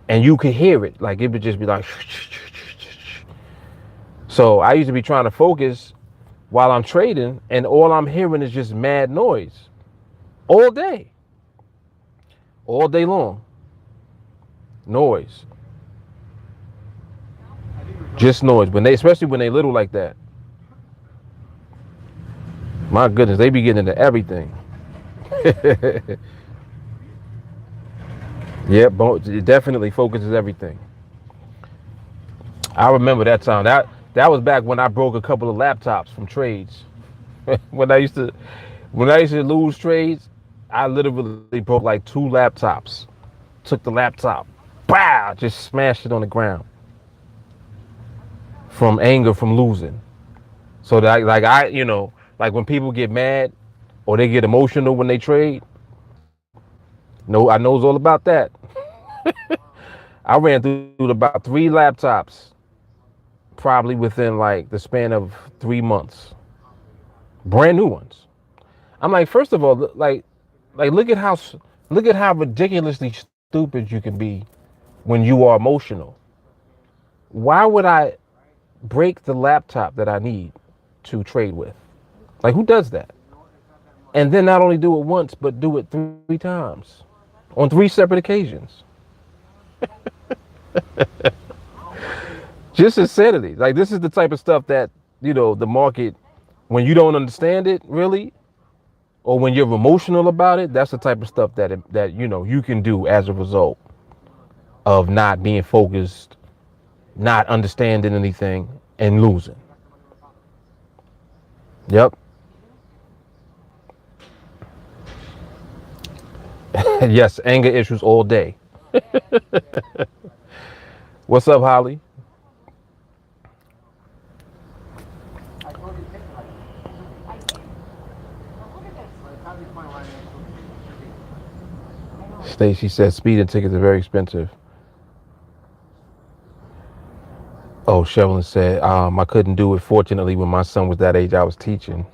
And you could hear it. It would just be like, So I used to be trying to focus while I'm trading, and all I'm hearing is just mad noise all day long. Noise, just noise. Especially when they little like that. My goodness, they be getting into everything. Yep, it definitely focuses everything. I remember that time. That was back when I broke a couple of laptops from trades. when I used to lose trades, I literally broke like 2 laptops. Took the laptop, wow, just smashed it on the ground from anger from losing. So that like when people get mad or they get emotional when they trade, no, I knows all about that. I ran through about 3 laptops probably within like the span of 3 months. Brand new ones. I'm like, first of all, like look at how ridiculously stupid you can be when you are emotional. Why would I break the laptop that I need to trade with? Like, who does that? And then not only do it once, but do it 3 times on 3 separate occasions. Just insanity. Like, this is the type of stuff that, the market, when you don't understand it really, or when you're emotional about it, that's the type of stuff that you can do as a result of not being focused, not understanding anything, and losing. Yep. Yes, anger issues all day. What's up, Holly? Stacy said speeding tickets are very expensive. Oh, Sheldon said, I couldn't do it. Fortunately, when my son was that age, I was teaching.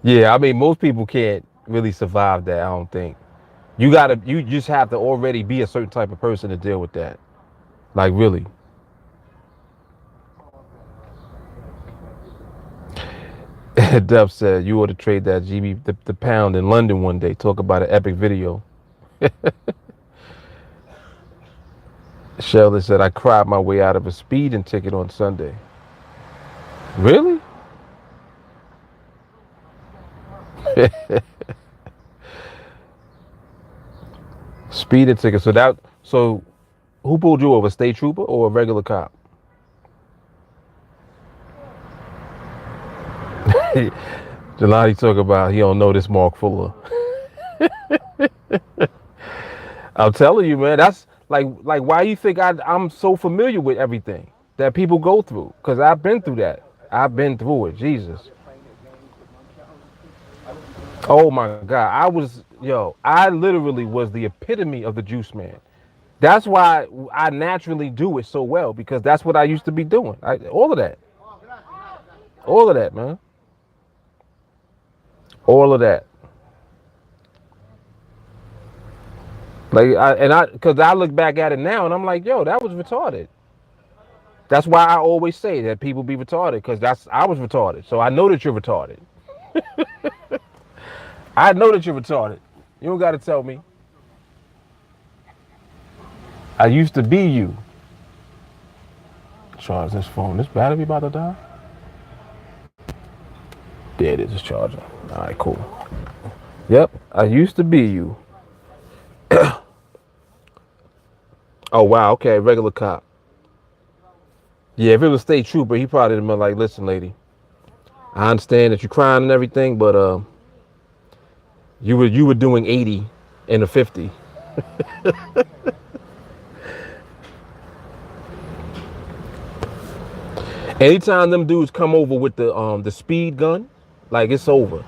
Yeah, I mean, most people can't really survive that, I don't think. You just have to already be a certain type of person to deal with that. Like, really. Dub said, you ought to trade that GB, the pound in London one day. Talk about an epic video. Sheldon said, I cried my way out of a speeding ticket on Sunday. Really? Speeding ticket. So who pulled you over? A state trooper or a regular cop? Jelani talk about he don't know this Mark Fuller. I'm telling you, man, that's like why you think I'm so familiar with everything that people go through? Because I've been through that. I've been through it. Jesus. Oh my God. I literally was the epitome of the juice man. That's why I naturally do it so well, because that's what I used to be doing. All of that. All of that, man. All of that. Because I look back at it now and I'm like, yo, that was retarded. That's why I always say that people be retarded, because I was retarded. So I know that you're retarded. I know that you're retarded. You don't got to tell me. I used to be you. Charge this phone. This battery about to die? There it is. It's charging. All right, cool. Yep, I used to be you. Oh, wow. Okay, regular cop. Yeah, if it was state trooper, he probably would have been like, listen, lady, I understand that you're crying and everything, but you were doing 80 and a 50. Anytime them dudes come over with the speed gun, like, it's over.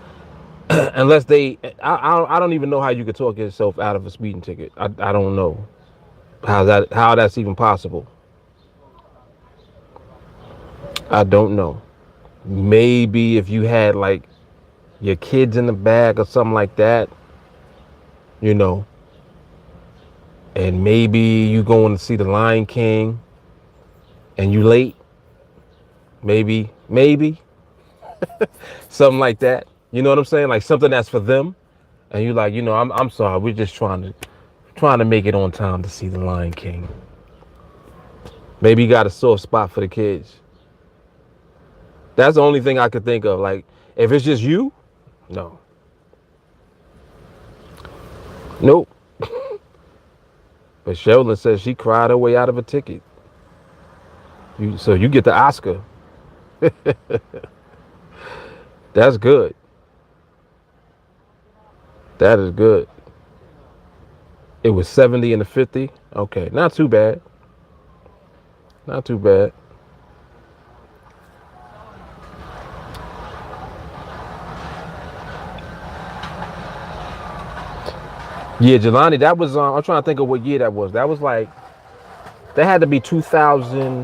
Unless I don't even know how you could talk yourself out of a speeding ticket. I don't know how that's even possible. I don't know. Maybe if you had like your kids in the back or something like that, and maybe you going to see the Lion King and you late, maybe something like that. You know what I'm saying? Like something that's for them, and you like, I'm sorry, we're just trying to make it on time to see the Lion King. Maybe you got a soft spot for the kids. That's the only thing I could think of. Like, if it's just you, no, nope. But Sheldon says she cried her way out of a ticket. So you get the Oscar. That's good. That is good. It was 70 and a 50. Okay, not too bad. Not too bad. Yeah, Jelani, that was, I'm trying to think of what year that was. That was like, that had to be 2000.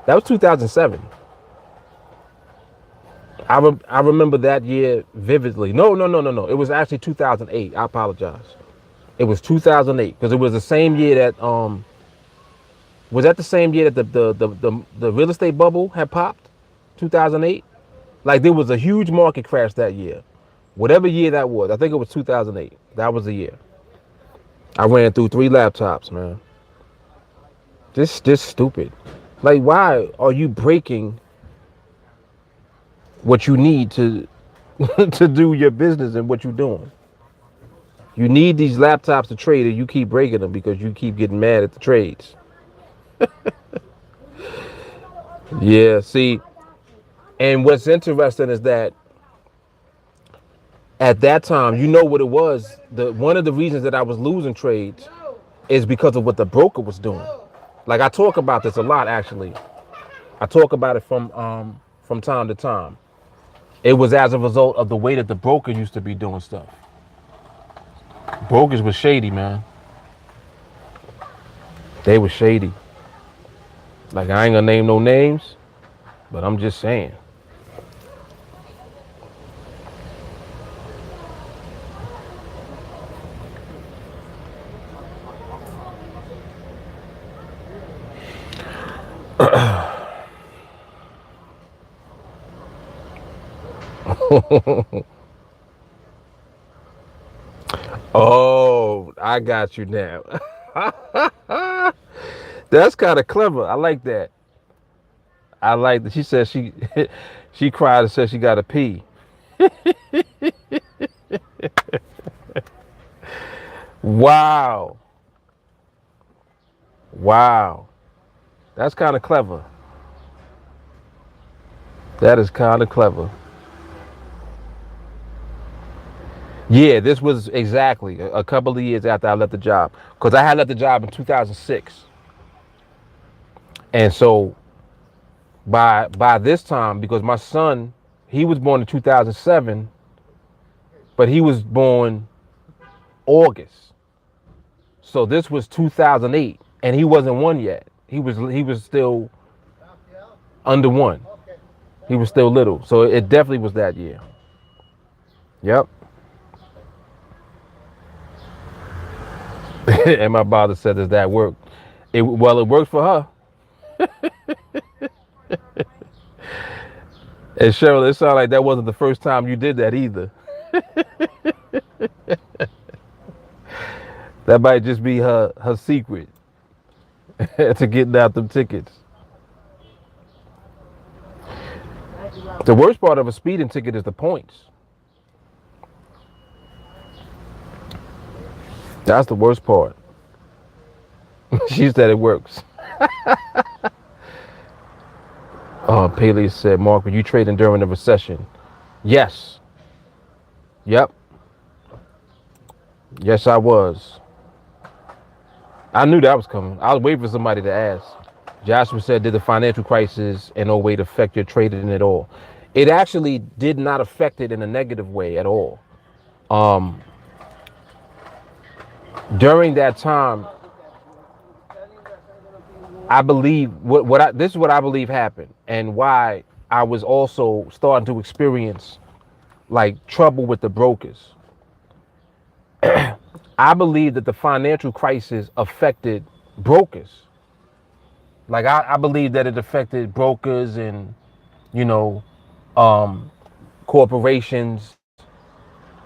That was 2007. I remember that year vividly. No. It was actually 2008. I apologize. It was 2008 because it was the same year that, was that the same year that the real estate bubble had popped? 2008? Like there was a huge market crash that year. Whatever year that was, I think it was 2008. That was the year. I ran through 3 laptops, man. Just stupid. Like, why are you breaking what you need to to do your business and what you're doing? You need these laptops to trade, and you keep breaking them because you keep getting mad at the trades. Yeah, see, and what's interesting is that at that time, you know what it was. One of the reasons that I was losing trades is because of what the broker was doing. Like I talk about this a lot, actually. I talk about it from time to time. It was as a result of the way that the broker used to be doing stuff. Brokers was shady, man. They were shady. Like I ain't gonna name no names, but I'm just saying. Oh, I got you now. That's kind of clever. I like that. I like that. She said she cried and said she got to pee. Wow. Wow. That's kind of clever. That is kind of clever. Yeah, this was exactly a couple of years after I left the job. Because I had left the job in 2006. And so by this time, because my son, he was born in 2007, but he was born August. So this was 2008, and he wasn't 1 yet. He was still under 1. He was still little. So it definitely was that year. Yep. And my father said, does that work? It worked for her. And Cheryl, it sounded like that wasn't the first time you did that either. That might just be her secret to getting out them tickets. The worst part of a speeding ticket is the points. That's the worst part. She said it works. Paley said, Mark, were you trading during the recession? Yes. Yep. Yes, I was. I knew that was coming. I was waiting for somebody to ask. Joshua said, did the financial crisis in 08 affect your trading at all? It actually did not affect it in a negative way at all. During that time, I believe this is what I believe happened, and why I was also starting to experience like trouble with the brokers. I believe that the financial crisis affected brokers. Like I believe that it affected brokers and, you know, um, corporations,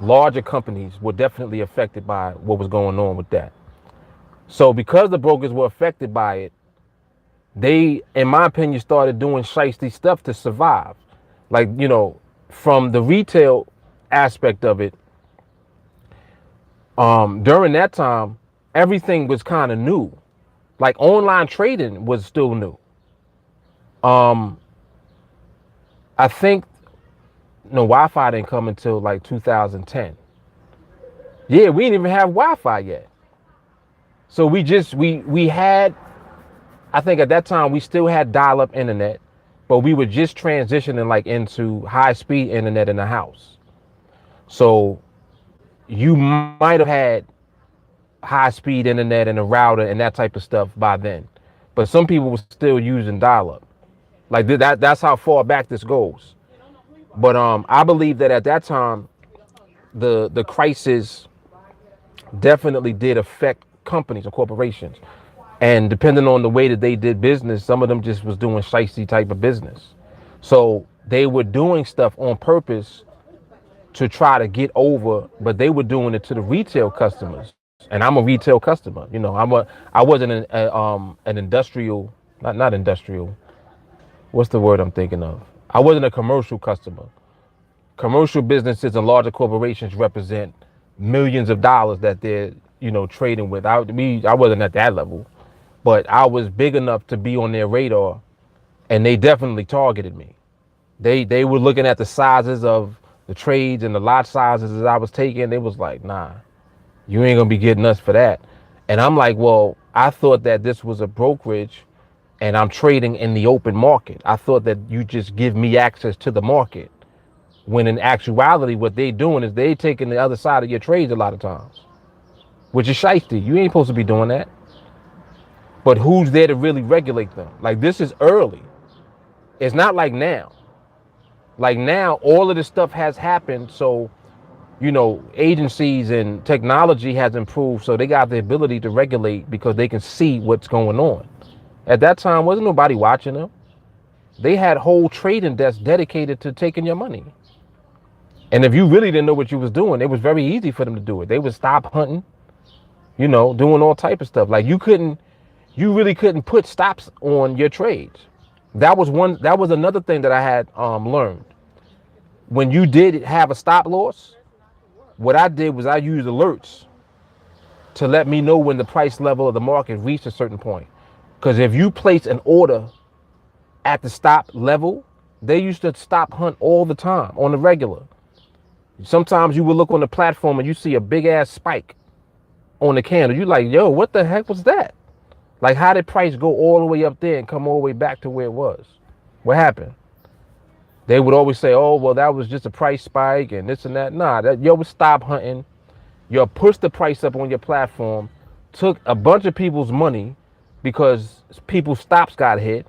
larger companies were definitely affected by what was going on with that. So because the brokers were affected by it, they, in my opinion, started doing shiesty stuff to survive. Like, from the retail aspect of it, during that time, everything was kind of new. Like online trading was still new. Um, I think no Wi-Fi didn't come until like 2010. Yeah, we didn't even have Wi-Fi yet. So we had, I think at that time we still had dial-up internet, but we were just transitioning like into high-speed internet in the house. So you might have had high-speed internet and a router and that type of stuff by then, but some people were still using dial-up. Like that's how far back this goes. But I believe that at that time the crisis definitely did affect companies or corporations. And depending on the way that they did business, some of them just was doing shiesty type of business. So they were doing stuff on purpose to try to get over, but they were doing it to the retail customers. And I'm a retail customer. I wasn't an industrial, not industrial. What's the word I'm thinking of? I wasn't a commercial customer. Commercial businesses and larger corporations represent millions of dollars that they're trading with. I wasn't at that level, but I was big enough to be on their radar, and they definitely targeted me. They were looking at the sizes of the trades and the lot sizes that I was taking. They was like, nah, you ain't gonna be getting us for that. And I'm like, well, I thought that this was a brokerage and I'm trading in the open market. I thought that you just give me access to the market. When in actuality, what they doing is they taking the other side of your trades a lot of times, which is shiesty. You ain't supposed to be doing that. But who's there to really regulate them? Like, this is early. It's not like now. Like now, all of this stuff has happened. So, agencies and technology has improved. So they got the ability to regulate because they can see what's going on. At that time, wasn't nobody watching them. They had whole trading desks dedicated to taking your money. And if you really didn't know what you was doing, it was very easy for them to do it. They would stop hunting, doing all type of stuff. Like you really couldn't put stops on your trades. That was another thing that I had learned. When you did have a stop loss, what I did was I used alerts to let me know when the price level of the market reached a certain point. Because if you place an order at the stop level, they used to stop hunt all the time on the regular. Sometimes you will look on the platform and you see a big ass spike on the candle. You're like, yo, what the heck was that? Like, how did price go all the way up there and come all the way back to where it was? What happened? They would always say, oh, well, that was just a price spike and this and that. Nah, yo would stop hunting. You'll push the price up on your platform, took a bunch of people's money because people's stops got hit.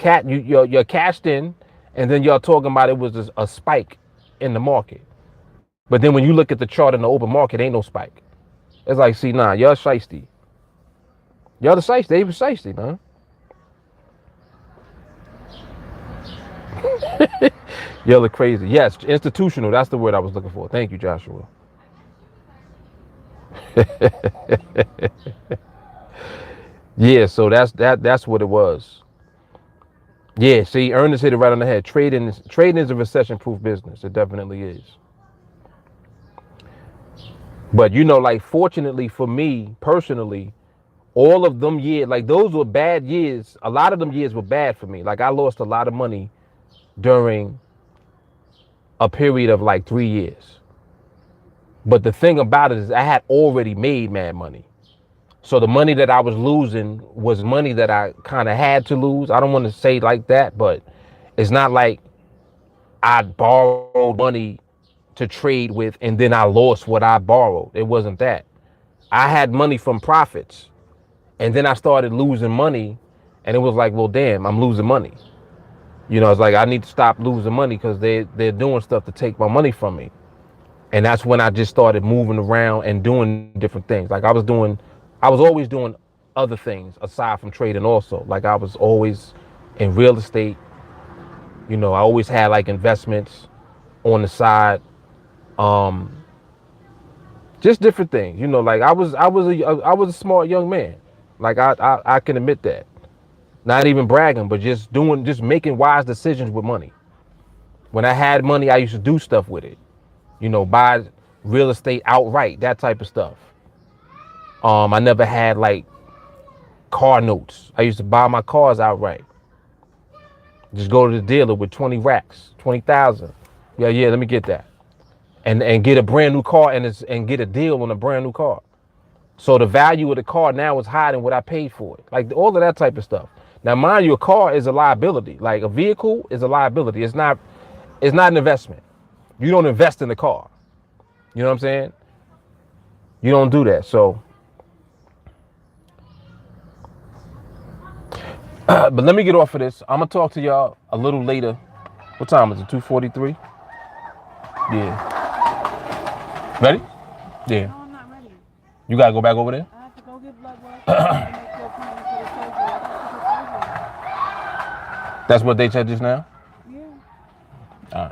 You're cashed in, and then y'all talking about it was a spike in the market. But then when you look at the chart in the open market, ain't no spike. It's like, see, nah, y'all shiesty. Y'all the shiesty. They was shiesty, man. Y'all are crazy. Yes, institutional. That's the word I was looking for. Thank you, Joshua. Yeah, so that's what it was. Yeah, see, Ernest hit it right on the head. Trading is a recession-proof business. It definitely is. But like, fortunately for me personally, all of them years, like, those were bad years. A lot of them years were bad for me. Like, I lost a lot of money during a period of like 3 years. But the thing about it is I had already made mad money. So the money that I was losing was money that I kind of had to lose. I don't want to say like that, but it's not like I borrowed money to trade with and then I lost what I borrowed. It wasn't that. I had money from profits and then I started losing money and it was like, well, damn, I'm losing money. It's like I need to stop losing money because they're doing stuff to take my money from me. And that's when I just started moving around and doing different things. Like I was always doing other things aside from trading also. Like I was always in real estate. You know, I always had like investments on the side. Just different things. You know, like I was a smart young man. Like I can admit that. Not even bragging, but just making wise decisions with money. When I had money, I used to do stuff with it. You know, buy real estate outright, that type of stuff. I never had like car notes. I used to buy my cars outright. Just go to the dealer with 20 racks, 20,000. Yeah, let me get that. And get a brand new car and get a deal on a brand new car. So the value of the car now is higher than what I paid for it. Like all of that type of stuff. Now, mind you, a car is a liability. Like a vehicle is a liability. It's not an investment. You don't invest in the car. You know what I'm saying? You don't do that. So, but let me get off of this. I'm gonna talk to y'all a little later. What time is it? 2:43. Yeah. Ready? Yeah. No, I'm not ready. You gotta go back over there. I have to go get blood work and make your appointment for the surgery. I got to get surgery. That's what they said just now.